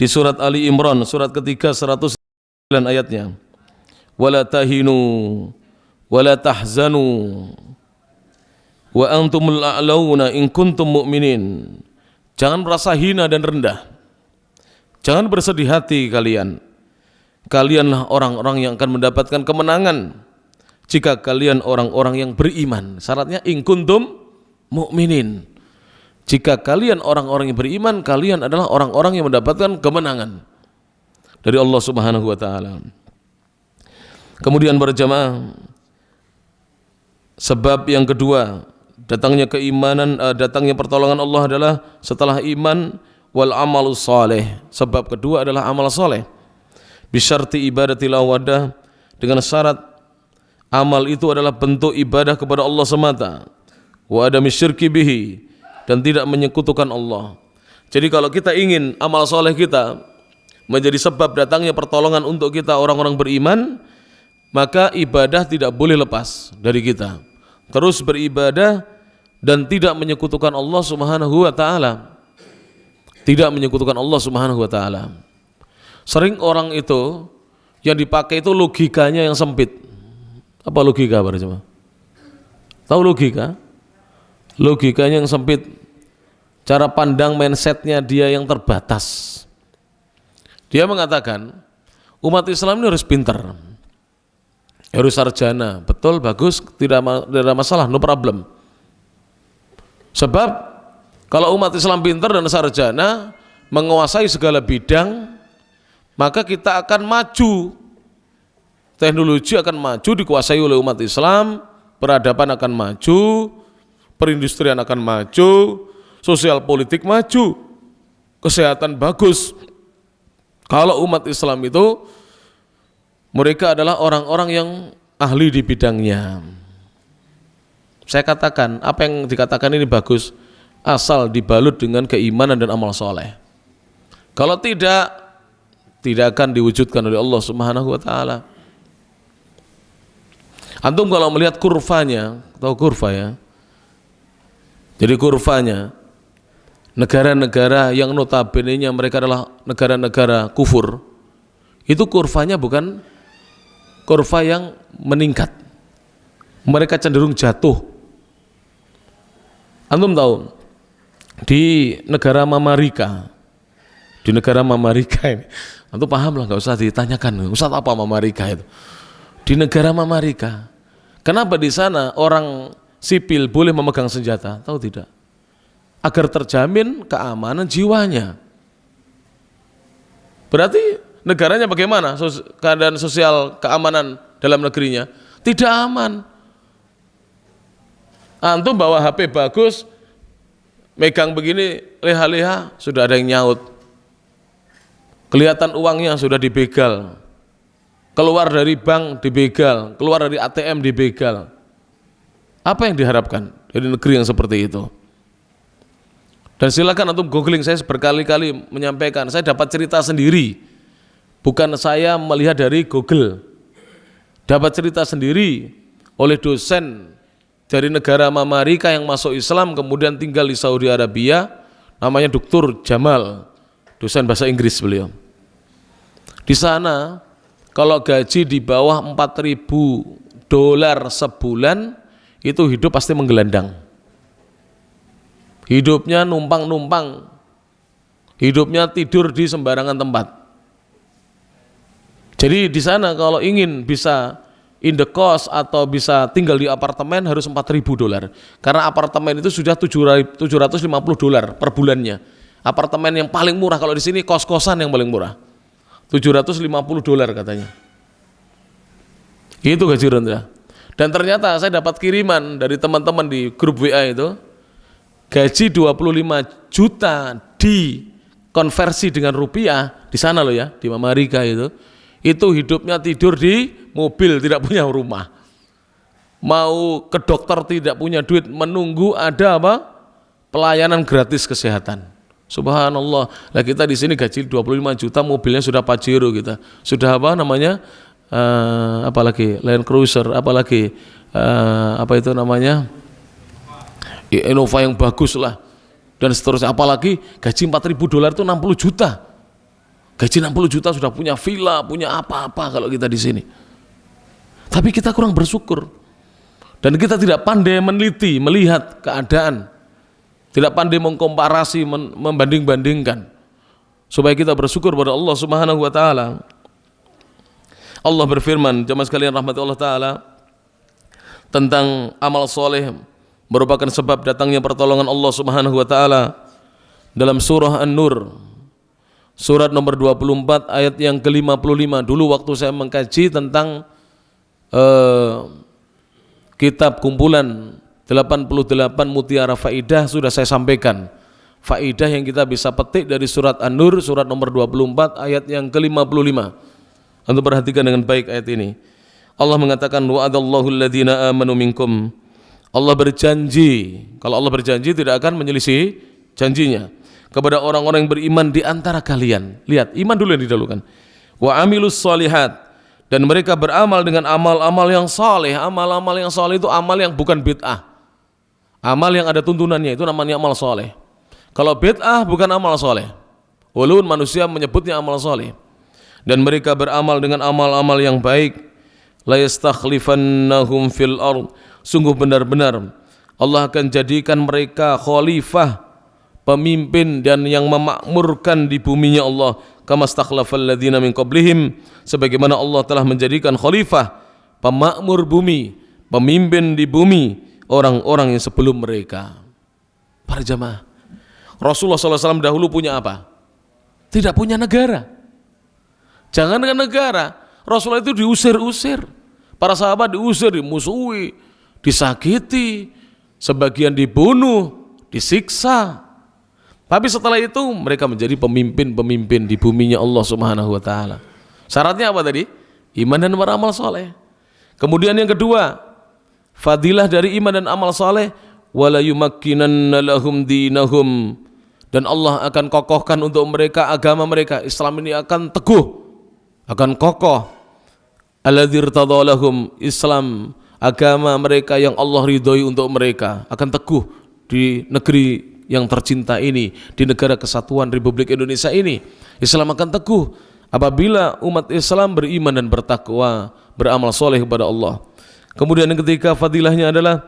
di surat Ali Imran, surat ketiga 109 ayatnya. Wala tahinu wala tahzanu wa antumul a'launa in kuntum mu'minin. Jangan merasa hina dan rendah, jangan bersedih hati kalian. Kalianlah orang-orang yang akan mendapatkan kemenangan jika kalian orang-orang yang beriman. Syaratnya in kuntum mu'minin. Jika kalian orang-orang yang beriman, kalian adalah orang-orang yang mendapatkan kemenangan dari Allah Subhanahu wa taala. Kemudian berjamaah, sebab yang kedua datangnya keimanan, datangnya pertolongan Allah adalah setelah iman, wal amalus saleh. Sebab kedua adalah amal saleh. Bisyarti ibadatil awadah, dengan syarat Amal itu adalah bentuk ibadah kepada Allah semata. Wa adami syirki bihi, dan tidak menyekutukan Allah. Jadi kalau kita ingin amal soleh kita menjadi sebab datangnya pertolongan untuk kita orang-orang beriman, maka ibadah tidak boleh lepas dari kita. Terus beribadah dan tidak menyekutukan Allah Subhanahu wa taala. Tidak menyekutukan Allah Subhanahu wa taala. Sering orang itu yang dipakai itu logikanya yang sempit. Apa logika para jemaah? Tahu logika? Logikanya yang sempit. Cara pandang mindsetnya dia yang terbatas. Dia mengatakan umat Islam ini harus pintar, harus sarjana. Betul, bagus, tidak ada masalah, no problem. Sebab kalau umat Islam pintar dan sarjana, menguasai segala bidang, maka kita akan maju. Teknologi akan maju, dikuasai oleh umat Islam, peradaban akan maju, perindustrian akan maju, sosial politik maju, kesehatan bagus. Kalau umat Islam itu mereka adalah orang-orang yang ahli di bidangnya. Saya katakan, apa yang dikatakan ini bagus asal dibalut dengan keimanan dan amal soleh. Kalau tidak akan diwujudkan oleh Allah Subhanahu wa taala. Antum kalau melihat kurvanya, tahu kurva ya? Jadi kurvanya negara-negara yang notabene-nya mereka adalah negara-negara kufur, itu kurvanya bukan kurva yang meningkat. Mereka cenderung jatuh. Antum tahu di negara Mamarika, ini, antum paham lah, nggak usah ditanyakan, Ustaz apa Mamarika itu? Di negara Mamarika, kenapa di sana orang sipil boleh memegang senjata? Tahu tidak? Agar terjamin keamanan jiwanya. Berarti negaranya bagaimana? Keadaan sosial keamanan dalam negerinya tidak aman. Antum bawa HP bagus, megang begini leha-leha, sudah ada yang nyaut. Kelihatan uangnya sudah dibegal. Keluar dari bank dibegal, keluar dari ATM dibegal. Apa yang diharapkan dari negeri yang seperti itu? Dan silakan antum googling, saya berkali-kali menyampaikan, saya dapat cerita sendiri. Bukan saya melihat dari Google. Dapat cerita sendiri oleh dosen dari negara Mamarika yang masuk Islam kemudian tinggal di Saudi Arabia, namanya Dr. Jamal, dosen bahasa Inggris beliau. Di sana kalau gaji di bawah $4.000 sebulan, itu hidup pasti menggelandang. Hidupnya numpang-numpang, hidupnya tidur di sembarangan tempat. Jadi di sana kalau ingin bisa in the cost atau bisa tinggal di apartemen harus $4.000. Karena apartemen itu sudah $750 per bulannya. Apartemen yang paling murah, kalau di sini kos-kosan yang paling murah. $750 katanya. Itu gaji rendah. Dan ternyata saya dapat kiriman dari teman-teman di grup WA itu, gaji 25 juta dikonversi dengan rupiah di sana loh ya, di Mamarika itu hidupnya tidur di mobil, tidak punya rumah. Mau ke dokter tidak punya duit, menunggu ada apa? Pelayanan gratis kesehatan. Subhanallah. Lah kita di sini gaji 25 juta, mobilnya sudah Pajero kita. Sudah apa namanya? Apalagi Land Cruiser, apalagi apa itu namanya? Innova yang bagus lah. Dan seterusnya, apalagi gaji $4.000 itu 60 juta. Gaji 60 juta sudah punya villa, punya apa-apa kalau kita di sini. Tapi kita kurang bersyukur. Dan kita tidak pandai meneliti, melihat keadaan. Tidak pandai mengkomparasi, membanding-bandingkan. Supaya kita bersyukur pada Allah Subhanahu wa taala. Allah berfirman, jamaah sekalian rahmati Allah taala, tentang amal soleh merupakan sebab datangnya pertolongan Allah Subhanahu wa taala dalam surah An-Nur, surat nomor 24 ayat yang ke-55. Dulu waktu saya mengkaji tentang kitab kumpulan 88 mutiara faidah, sudah saya sampaikan faidah yang kita bisa petik dari surat An-Nur, surat nomor 24 ayat yang ke-55. Untuk perhatikan dengan baik ayat ini. Allah mengatakan wa'adallahu alladhina amanu minkum. Allah berjanji, kalau Allah berjanji tidak akan menyelisih janjinya kepada orang-orang yang beriman di antara kalian. Lihat, iman dulu yang didahulukan. Wa amilus solihat, dan mereka beramal dengan amal-amal yang saleh. Amal-amal yang saleh itu amal yang bukan bid'ah. Amal yang ada tuntunannya itu namanya amal saleh. Kalau bid'ah bukan amal saleh. Walaupun manusia menyebutnya amal saleh. Dan mereka beramal dengan amal-amal yang baik. La yastakhlifannahum fil ard. Sungguh benar-benar Allah akan jadikan mereka khalifah, pemimpin dan yang memakmurkan di buminya Allah, kama stakhlafal ladzina min qablihim, sebagaimana Allah telah menjadikan khalifah, pemakmur bumi, pemimpin di bumi orang-orang yang sebelum mereka. Para jamaah, Rasulullah SAW dahulu punya apa? Tidak punya negara. Jangankan negara, Rasulullah itu diusir-usir. Para sahabat diusir, dimusuhi, disakiti, sebagian dibunuh, disiksa. Tapi setelah itu mereka menjadi pemimpin-pemimpin di buminya Allah Subhanahu wa taala. Syaratnya apa tadi? Iman dan beramal saleh. Kemudian yang kedua, fadilah dari iman dan amal saleh, wala yumakkinanna lahum dinahum, dan Allah akan kokohkan untuk mereka agama mereka. Islam ini akan teguh, akan kokoh. Alladzi irtadha lahum, Islam agama mereka yang Allah ridhoi untuk mereka akan teguh di negeri yang tercinta ini, di negara kesatuan Republik Indonesia ini. Islam akan teguh apabila umat Islam beriman dan bertakwa, beramal soleh kepada Allah. Kemudian yang ketiga fadilahnya adalah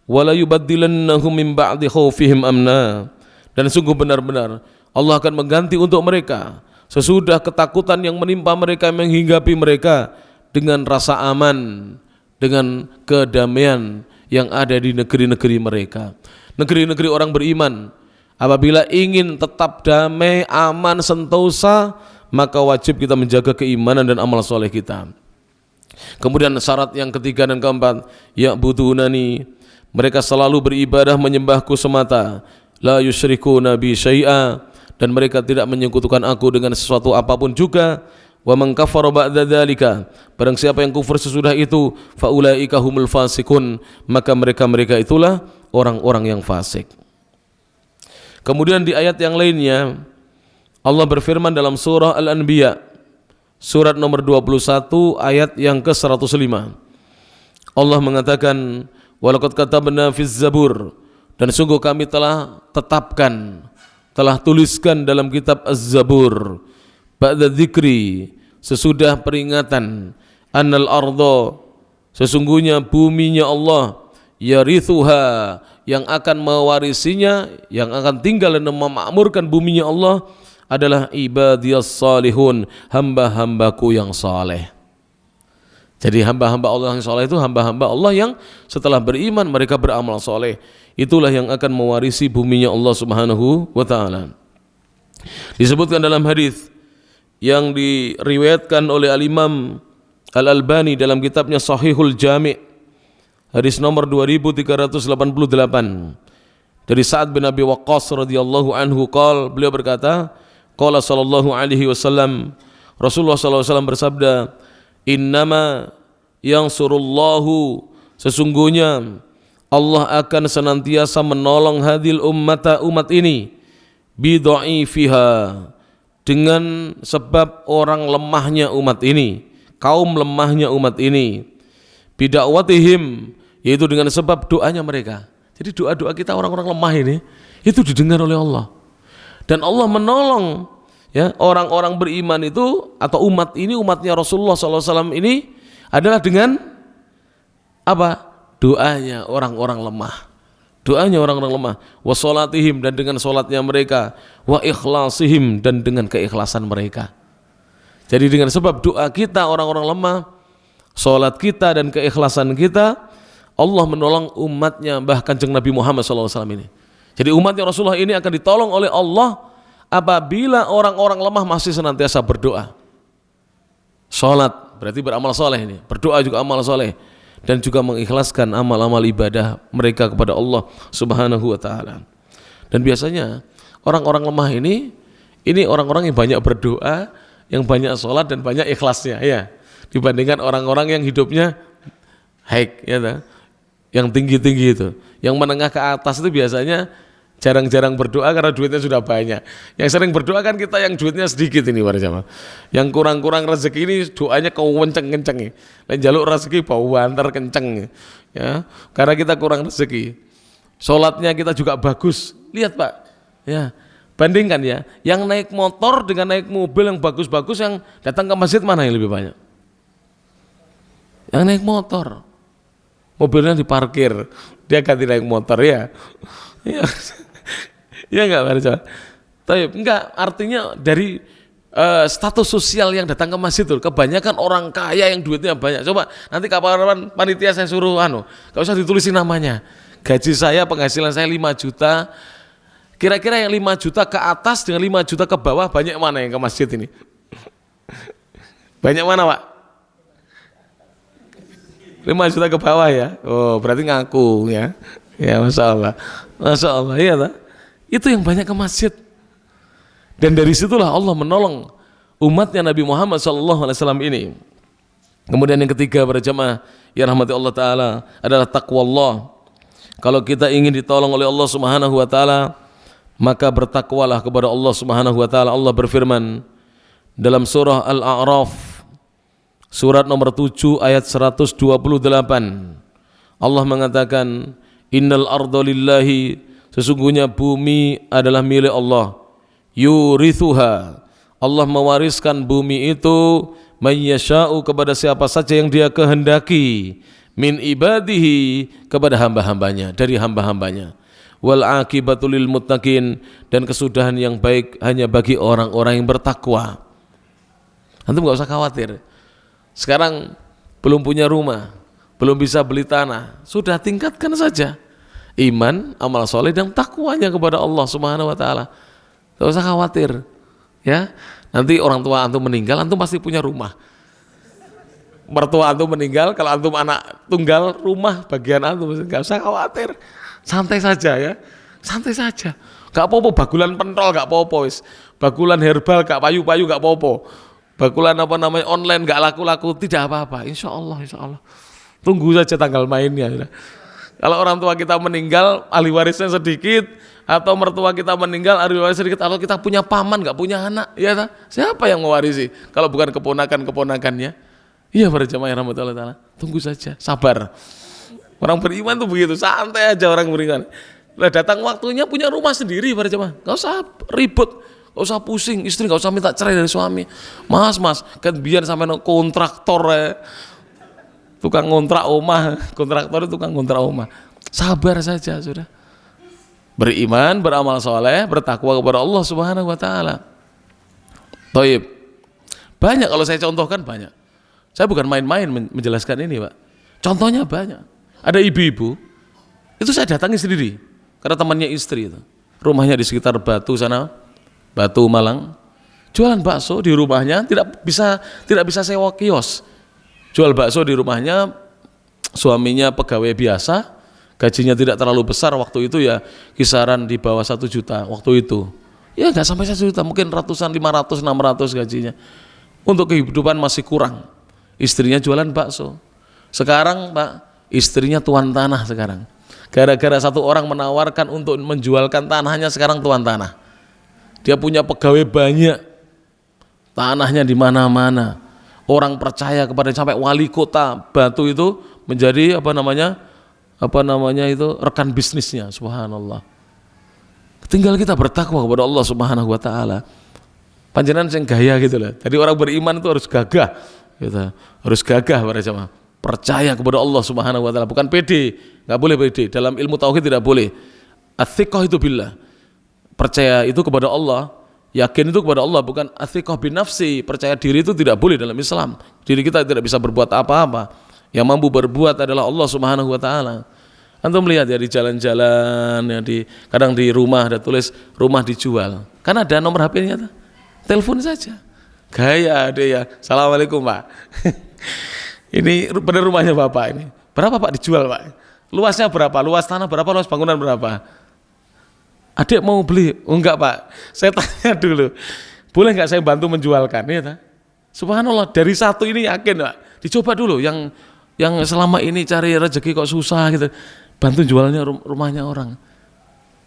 wala yubaddilannahum min ba'di khaufihim amna, dan sungguh benar-benar Allah akan mengganti untuk mereka sesudah ketakutan yang menimpa mereka, menghinggapi mereka, dengan rasa aman, dengan kedamaian yang ada di negeri-negeri mereka. Negeri-negeri orang beriman apabila ingin tetap damai, aman, sentosa, maka wajib kita menjaga keimanan dan amal soleh kita. Kemudian syarat yang ketiga dan keempat, ya'budunani, mereka selalu beribadah menyembahku semata, la yusyrikuna bi syai'a, dan mereka tidak menyekutukan aku dengan sesuatu apapun juga. Wa man kafara ba'da dzalika, barang siapa yang kufur sesudah itu, fa ulaika humul fasikun, maka mereka itulah orang-orang yang fasik. Kemudian di ayat yang lainnya Allah berfirman dalam surah Al-Anbiya surat nomor 21 ayat yang ke-105. Allah mengatakan, walaqad katabna fiz zabur, dan sungguh kami telah tetapkan, telah tuliskan dalam kitab Az-Zabur, ba'da dzikri, sesudah peringatan, annal arda, sesungguhnya buminya Allah, yarithuha, yang akan mewarisinya, yang akan tinggal dan memakmurkan buminya Allah adalah ibadiyas salihun, hamba-hambaku yang saleh. Jadi hamba-hamba Allah yang saleh itu hamba-hamba Allah yang setelah beriman mereka beramal saleh. Itulah yang akan mewarisi buminya Allah Subhanahu wa taala. Disebutkan dalam hadis yang diriwayatkan oleh Al-Imam Al-Albani dalam kitabnya Sahihul Jami', hadis nomor 2388, dari Sa'ad bin Abi Waqqas radhiyallahu anhu beliau berkata, qala sallallahu alaihi wasallam, Rasulullah sallallahu alaihi wasallam bersabda, innama yansurullahu, sesungguhnya Allah akan senantiasa menolong hadil ummata, umat ini, bidha'ifiha, dengan sebab orang lemahnya umat ini, kaum lemahnya umat ini, bidakwatihim, yaitu dengan sebab doanya mereka. Jadi doa-doa kita orang-orang lemah ini itu didengar oleh Allah, dan Allah menolong ya orang-orang beriman itu atau umat ini, umatnya Rasulullah SAW ini adalah dengan apa? Doanya orang-orang lemah. Doanya orang-orang lemah, wa sholatihim, dan dengan sholatnya mereka, wa ikhlasihim, dan dengan keikhlasan mereka. Jadi dengan sebab doa kita orang-orang lemah, sholat kita dan keikhlasan kita, Allah menolong umatnya, bahkan Kanjeng Nabi Muhammad SAW ini. Jadi umatnya Rasulullah ini akan ditolong oleh Allah apabila orang-orang lemah masih senantiasa berdoa. Sholat berarti beramal soleh ini, berdoa juga amal soleh, dan juga mengikhlaskan amal-amal ibadah mereka kepada Allah Subhanahu wa taala. Dan biasanya orang-orang lemah ini orang-orang yang banyak berdoa, yang banyak sholat dan banyak ikhlasnya ya. dibandingkan orang-orang yang hidupnya high, ya toh, yang tinggi-tinggi itu. Yang menengah ke atas itu biasanya jarang-jarang berdoa karena duitnya sudah banyak. Yang sering berdoa kan kita yang duitnya sedikit ini para jamaah. Yang kurang-kurang rezeki ini doanya kenceng-kenceng. Dan jaluk rezeki bau banter kenceng, ya, karena kita kurang rezeki. Sholatnya kita juga bagus. Lihat Pak, ya, bandingkan ya, yang naik motor dengan naik mobil yang bagus-bagus, yang datang ke masjid mana yang lebih banyak? Yang naik motor. Mobilnya diparkir, dia ganti naik motor, ya. Ya, ya enggak Pak. Tapi enggak, artinya dari status sosial yang datang ke masjid itu kebanyakan orang kaya yang duitnya banyak. Coba nanti kapan panitia saya suruh enggak usah ditulisin namanya. Gaji saya, penghasilan saya 5 juta. Kira-kira yang 5 juta ke atas dengan 5 juta ke bawah banyak mana yang ke masjid ini? Banyak mana Pak? 5 juta ke bawah ya? Oh, berarti ngaku ya. Ya, Masya Allah. Masya Allah, iya tak? Itu yang banyak ke masjid. Dan dari situlah Allah menolong umatnya Nabi Muhammad SAW ini. Kemudian yang ketiga para jamaah ya rahmati Allah Ta'ala adalah taqwa Allah. Kalau kita ingin ditolong oleh Allah Subhanahu Wa Ta'ala, maka bertakwalah kepada Allah Subhanahu Wa Ta'ala. Allah berfirman dalam surah Al-A'raf, surat nomor 7 ayat 128. Allah mengatakan, Innal arda lillahi, sesungguhnya bumi adalah milik Allah. Yurithuha, Allah mewariskan bumi itu may yasha'u, kepada siapa saja yang dia kehendaki, min ibadihi, kepada hamba-hambanya, dari hamba-hambanya. Wal akibatu lil muttaqin, dan kesudahan yang baik hanya bagi orang-orang yang bertakwa. Antum enggak usah khawatir. Sekarang belum punya rumah, belum bisa beli tanah, sudah tingkatkan saja iman, amal soleh dan takwanya kepada Allah Subhanahu Wa Ta'ala. Tidak usah khawatir, ya. Nanti orang tua antum meninggal, antum pasti punya rumah. Mertua antum meninggal, kalau antum anak tunggal, rumah bagian antum, nggak usah khawatir, santai saja ya, santai saja. Gak apa-apa bagulan pentol, gak apa-apa wis. Bagulan herbal, gak payu-payu, gak apa-apa. Bakulan online gak laku-laku, tidak apa-apa, insya Allah. Tunggu saja tanggal mainnya. Sudah. Kalau orang tua kita meninggal, ahli warisnya sedikit, atau mertua kita meninggal, ahli waris sedikit, atau kita punya paman gak punya anak, ya tak? Siapa yang mewarisi? Kalau bukan keponakan-keponakannya. Iya para jamaah rahmatullahi taala, tunggu saja, sabar. Orang beriman tuh begitu, santai aja orang beriman. Lah datang waktunya punya rumah sendiri para jamaah, gak usah ribut. Gak usah pusing, istri gak usah minta cerai dari suami. Mas, kan biar sampai kontraktor ya. Tukang ngontrak omah, kontraktor itu tukang ngontrak omah. Sabar saja sudah. Beriman, beramal soleh, bertakwa kepada Allah Subhanahu Wa Ta'ala. Thayyib. Banyak kalau saya contohkan banyak. Saya bukan main-main menjelaskan ini Pak. Contohnya banyak. Ada ibu-ibu, itu saya datangi sendiri. Karena temannya istri itu. Rumahnya di sekitar Batu sana, Batu Malang, jualan bakso di rumahnya, tidak bisa sewa kios, jual bakso di rumahnya. Suaminya pegawai biasa, gajinya tidak terlalu besar waktu itu ya, kisaran di bawah 1 juta waktu itu, ya nggak sampai 1 juta, mungkin ratusan, 500, 600 gajinya. Untuk kehidupan masih kurang. Istrinya jualan bakso. Sekarang Pak, istrinya tuan tanah sekarang, gara-gara satu orang menawarkan untuk menjualkan tanahnya, sekarang tuan tanah. Dia punya pegawai banyak, tanahnya di mana-mana. Orang percaya kepada, sampai wali kota Batu itu menjadi apa namanya itu rekan bisnisnya. Subhanallah. Tinggal kita bertakwa kepada Allah Subhanahu Wa Ta'ala. Panjenengan sing gaya gitu lah. Jadi orang beriman itu harus gagah, gitu. Harus gagah para jamaah. Percaya kepada Allah Subhanahu Wa Ta'ala, bukan pede. Nggak boleh pede. Dalam ilmu tauhid tidak boleh. Ats-tsiqah itu billah. Percaya itu kepada Allah, yakin itu kepada Allah, bukan ats-tsiqah bin nafsi. Percaya diri itu tidak boleh dalam Islam. Diri kita tidak bisa berbuat apa-apa. Yang mampu berbuat adalah Allah Subhanahu Wa Ta'ala. Antum melihat ya di jalan-jalan, ya kadang di rumah ada tulis rumah dijual. Kan ada nomor HP-nya, telepon saja. Gaya ada ya. Assalamualaikum Pak. Ini benar rumahnya Bapak ini. Berapa Pak dijual Pak? Luasnya berapa? Luas tanah berapa? Luas bangunan berapa? Adik mau beli? Oh enggak Pak, saya tanya dulu, boleh enggak saya bantu menjualkan? Ya, Subhanallah, dari satu ini yakin Pak. Dicoba dulu yang selama ini cari rezeki kok susah gitu. Bantu jualnya rumahnya orang.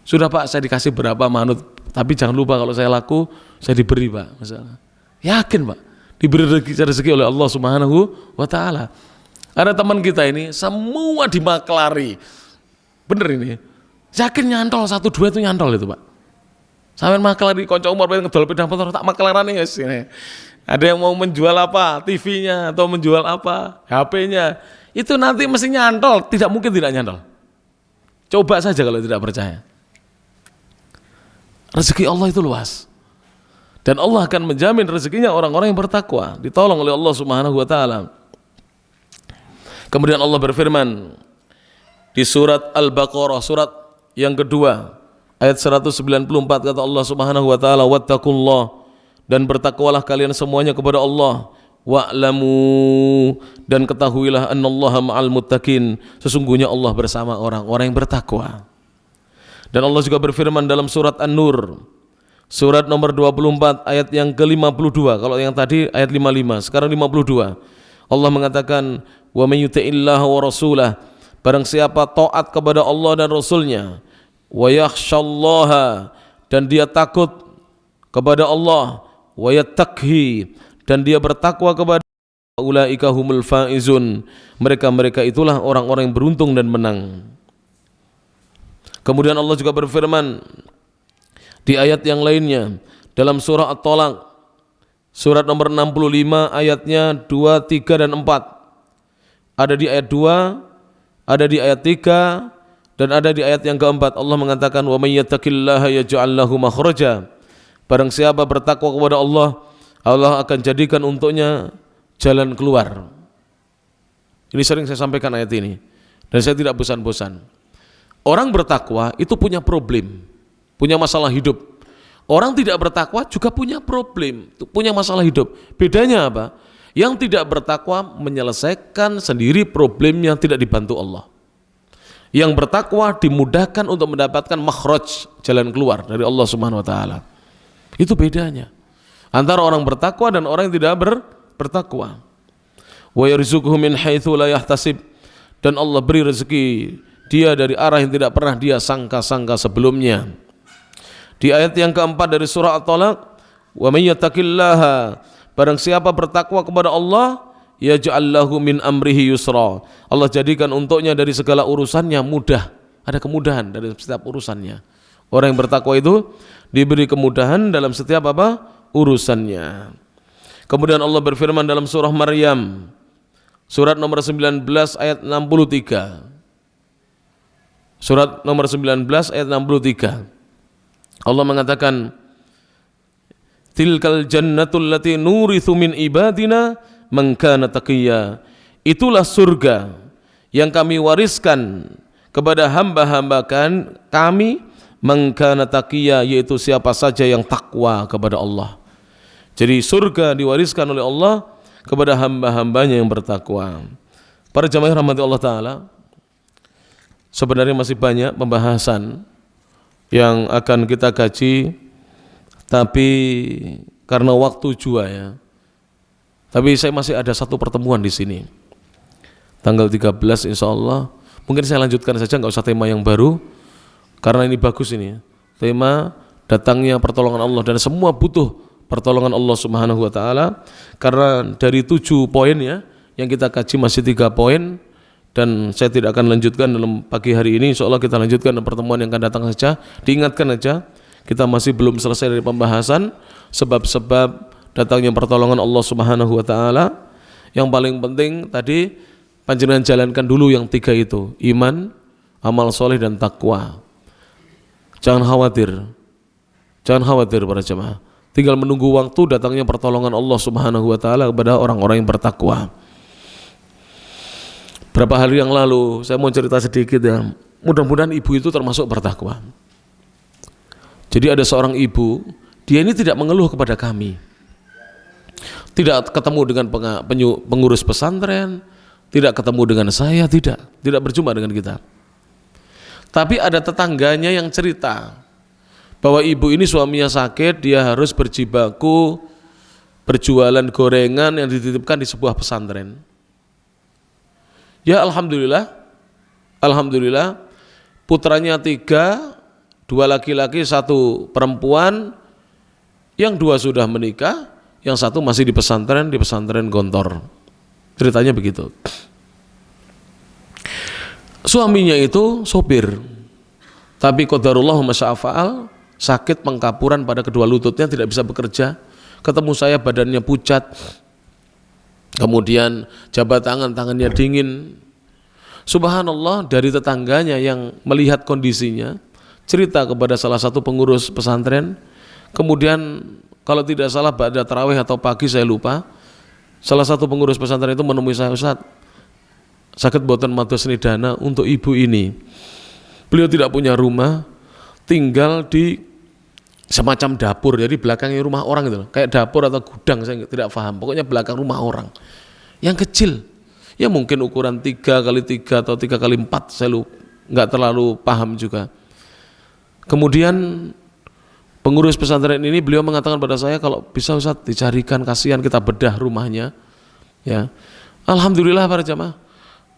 Sudah Pak, saya dikasih berapa manut, tapi jangan lupa kalau saya laku, saya diberi Pak. Masalah. Yakin Pak, diberi rezeki oleh Allah Subhanahu wa Ta'ala. Ada teman kita ini semua dimaklari. Bener ini. Yakin nyantol 1 2 itu nyantol itu Pak. Sampai maklari konco umur pengen ngedol pedang motor tak maklarane ya sini. Ada yang mau menjual apa? TV-nya atau menjual apa? HP-nya. Itu nanti mesti nyantol, tidak mungkin tidak nyantol. Coba saja kalau tidak percaya. Rezeki Allah itu luas. Dan Allah akan menjamin rezekinya orang-orang yang bertakwa, ditolong oleh Allah Subhanahu wa Ta'ala. Kemudian Allah berfirman di surat Al-Baqarah, surat yang kedua, ayat 194, kata Allah Subhanahu wa Ta'ala, wattaqullah, dan bertakwalah kalian semuanya kepada Allah, wa'lamu, dan ketahuilah annallaha ma'al muttaqin, sesungguhnya Allah bersama orang-orang yang bertakwa. Dan Allah juga berfirman dalam surat An-Nur, surat nomor 24 ayat yang ke-52. Kalau yang tadi ayat 55, sekarang 52. Allah mengatakan, wa may yuti'illaha wa rasulah, barang siapa taat kepada Allah dan Rasulnya, wa yakhshallaha, dan dia takut kepada Allah, wa yattaqhi, dan dia bertakwa kepada ulaika humul faizun, mereka itulah orang-orang yang beruntung dan menang. Kemudian Allah juga berfirman di ayat yang lainnya dalam surah At-Talaq, surat nomor 65 ayatnya 2, 3 dan 4. Ada di ayat 2, ada di ayat 3, dan ada di ayat yang keempat. Allah mengatakan, wa may yattaqillaha yaj'al lahu makhraja, barang siapa bertakwa kepada Allah, Allah akan jadikan untuknya jalan keluar. Ini sering saya sampaikan ayat ini, dan saya tidak bosan-bosan. Orang bertakwa itu punya problem, punya masalah hidup. Orang tidak bertakwa juga punya problem, punya masalah hidup. Bedanya apa? Yang tidak bertakwa menyelesaikan sendiri problemnya, tidak dibantu Allah. Yang bertakwa dimudahkan untuk mendapatkan makhraj, jalan keluar dari Allah Subhanahu wa Ta'ala. Itu bedanya antara orang bertakwa dan orang yang tidak bertakwa. Wa yarzuquhu min haitsu la yahtasib, dan Allah beri rezeki dia dari arah yang tidak pernah dia sangka-sangka sebelumnya. Di ayat yang keempat dari surah At-Talaq, wa may yattaqillaha, barang siapa bertakwa kepada Allah, yaj'al lahu min amrihi yusra, Allah jadikan untuknya dari segala urusannya mudah, ada kemudahan dari setiap urusannya. Orang yang bertakwa itu diberi kemudahan dalam setiap apa? Urusannya. Kemudian Allah berfirman dalam surah Maryam, surat nomor 19 ayat 63. Surat nomor 19 ayat 63. Allah mengatakan, tilkal jannatul lati nurithu min ibadina man kana taqiyya, itulah surga yang kami wariskan kepada hamba-hamba kami, man kana taqiyya, yaitu siapa saja yang takwa kepada Allah. Jadi surga diwariskan oleh Allah kepada hamba-hambanya yang bertakwa. Para jamaah rahmati Allah Ta'ala, sebenarnya masih banyak pembahasan yang akan kita kaji, tapi karena waktu juga ya. Tapi saya masih ada satu pertemuan di sini. Tanggal 13 insya Allah. Mungkin saya lanjutkan saja, nggak usah tema yang baru, karena ini bagus ini. Tema datangnya pertolongan Allah, dan semua butuh pertolongan Allah Subhanahu wa Ta'ala. Karena dari 7 poin ya, yang kita kaji masih 3 poin. Dan saya tidak akan lanjutkan dalam pagi hari ini. Insya Allah kita lanjutkan dalam pertemuan yang akan datang saja. Diingatkan saja, kita masih belum selesai dari pembahasan sebab-sebab datangnya pertolongan Allah Subhanahu wa Ta'ala. Yang paling penting tadi, panjenengan jalankan dulu yang 3 itu: iman, amal soleh, dan takwa. Jangan khawatir para jemaah. Tinggal menunggu waktu datangnya pertolongan Allah Subhanahu wa Ta'ala kepada orang-orang yang bertakwa. Berapa hari yang lalu saya mau cerita sedikit ya. Mudah-mudahan ibu itu termasuk bertakwa. Jadi ada seorang ibu, dia ini tidak mengeluh kepada kami, tidak ketemu dengan pengurus pesantren, tidak ketemu dengan saya, tidak berjumpa dengan kita. Tapi ada tetangganya yang cerita bahwa ibu ini suaminya sakit, dia harus berjibaku berjualan gorengan yang dititipkan di sebuah pesantren. Ya alhamdulillah, putranya 3, 2 laki-laki, 1 perempuan, yang 2 sudah menikah, yang 1 masih di pesantren Gontor. Ceritanya begitu. Suaminya itu sopir, tapi qadarullah masya'afa'al, sakit pengkapuran pada kedua lututnya, tidak bisa bekerja. Ketemu saya badannya pucat, kemudian jabat tangannya dingin. Subhanallah, dari tetangganya yang melihat kondisinya cerita kepada salah satu pengurus pesantren. Kemudian kalau tidak salah pada tarawih atau pagi saya lupa, salah satu pengurus pesantren itu menemui saya, Ustaz, sakit boten matos nidana untuk ibu ini. Beliau tidak punya rumah, tinggal di semacam dapur, jadi belakangnya rumah orang gitu, kayak dapur atau gudang, saya tidak paham, pokoknya belakang rumah orang yang kecil, ya mungkin ukuran 3x3 atau 3x4, saya nggak terlalu paham juga. Kemudian pengurus pesantren ini beliau mengatakan pada saya, kalau bisa Ustaz dicarikan, kasihan, kita bedah rumahnya. Ya, alhamdulillah para jamaah,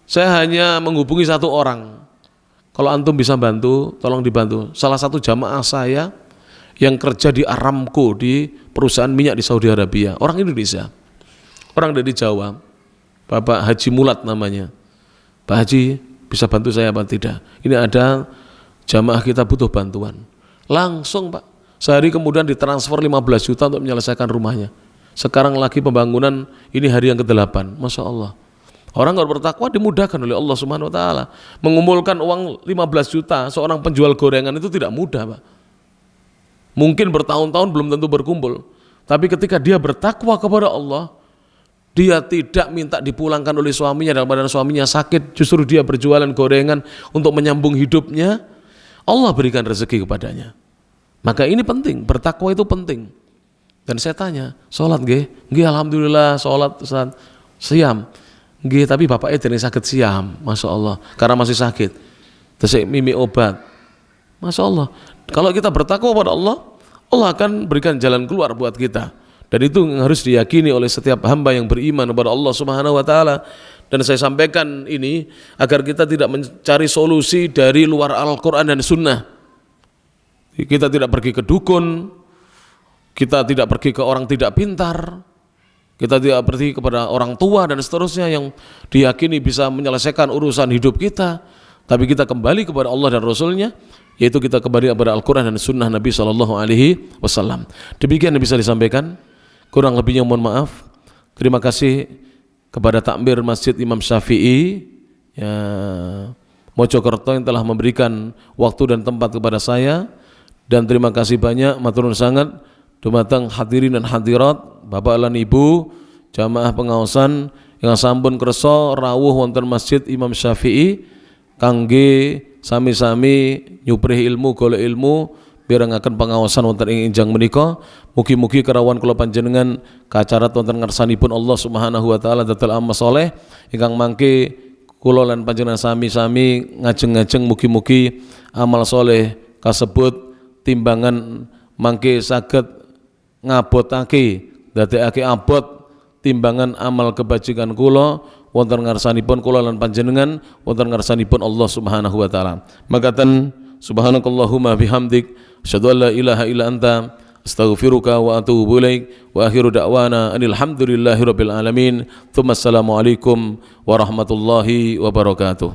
saya hanya menghubungi 1 orang. Kalau antum bisa bantu, tolong dibantu. Salah satu jamaah saya yang kerja di Aramco, di perusahaan minyak di Saudi Arabia, orang Indonesia, orang dari Jawa, Bapak Haji Mulat namanya. Pak Haji, bisa bantu saya apa tidak? Ini ada jamaah kita butuh bantuan. Langsung Pak, sehari kemudian ditransfer 15 juta untuk menyelesaikan rumahnya. Sekarang lagi pembangunan, ini hari yang ke-8, Masya Allah. Orang kalau bertakwa dimudahkan oleh Allah Subhanahu Wa Taala. Mengumpulkan uang 15 juta seorang penjual gorengan itu tidak mudah Pak. Mungkin bertahun-tahun belum tentu berkumpul, tapi ketika dia bertakwa kepada Allah, dia tidak minta dipulangkan oleh suaminya dalam keadaan suaminya sakit, justru dia berjualan gorengan untuk menyambung hidupnya, Allah berikan rezeki kepadanya. Maka ini penting, bertakwa itu penting. Dan saya tanya, sholat nggih? Nggih alhamdulillah sholat Ustaz. Siam nggih, tapi bapaknya tidak sakit siam, Masya Allah, karena masih sakit, terus mimi obat. Masya Allah, kalau kita bertakwa pada Allah, Allah akan berikan jalan keluar buat kita. Dan itu yang harus diyakini oleh setiap hamba yang beriman kepada Allah Subhanahu Wa Taala. Dan saya sampaikan ini agar kita tidak mencari solusi dari luar Al-Quran dan Sunnah. Kita tidak pergi ke dukun, kita tidak pergi ke orang tidak pintar, kita tidak pergi kepada orang tua dan seterusnya yang diyakini bisa menyelesaikan urusan hidup kita. Tapi kita kembali kepada Allah dan Rasulnya, yaitu kita kembali kepada Al-Quran dan Sunnah Nabi SAW. Demikian yang bisa disampaikan, kurang lebihnya mohon maaf. Terima kasih kepada takmir Masjid Imam Syafi'i ya, Mojokerto yang telah memberikan waktu dan tempat kepada saya, dan terima kasih banyak matur nuwun sangat dumateng hadirin dan hadirat, Bapak lan Ibu jamaah pengaosan yang sampun kersa rawuh wonten Masjid Imam Syafi'i kangge sami-sami nyuprih ilmu, golek ilmu, mirengaken pangaosan wonten ing enjang menika. Mugi-mugi kerawan kula panjenengan kacarat wonten ngarsanipun Allah Subhanahu Wa Taala datal amal saleh ingkang mangke kula lan panjenengan sami-sami ngajeng-ngajeng mugi-mugi amal saleh kasebut timbangan mangke saged ngabotake, dadekake abot timbangan amal kebajikan kula wonten ngarsanipun kula lan panjenengan, wonten ngarsanipun Allah Subhanahu Wa Taala. Makaten subhanakallahumma bihamdik asyhadu an la ilaha illa anta astaghfiruka wa atubu ilaik wa akhiru da'wana anil hamdulillahi rabbil alamin. Tsumma assalamu alaikum warahmatullahi wabarakatuh.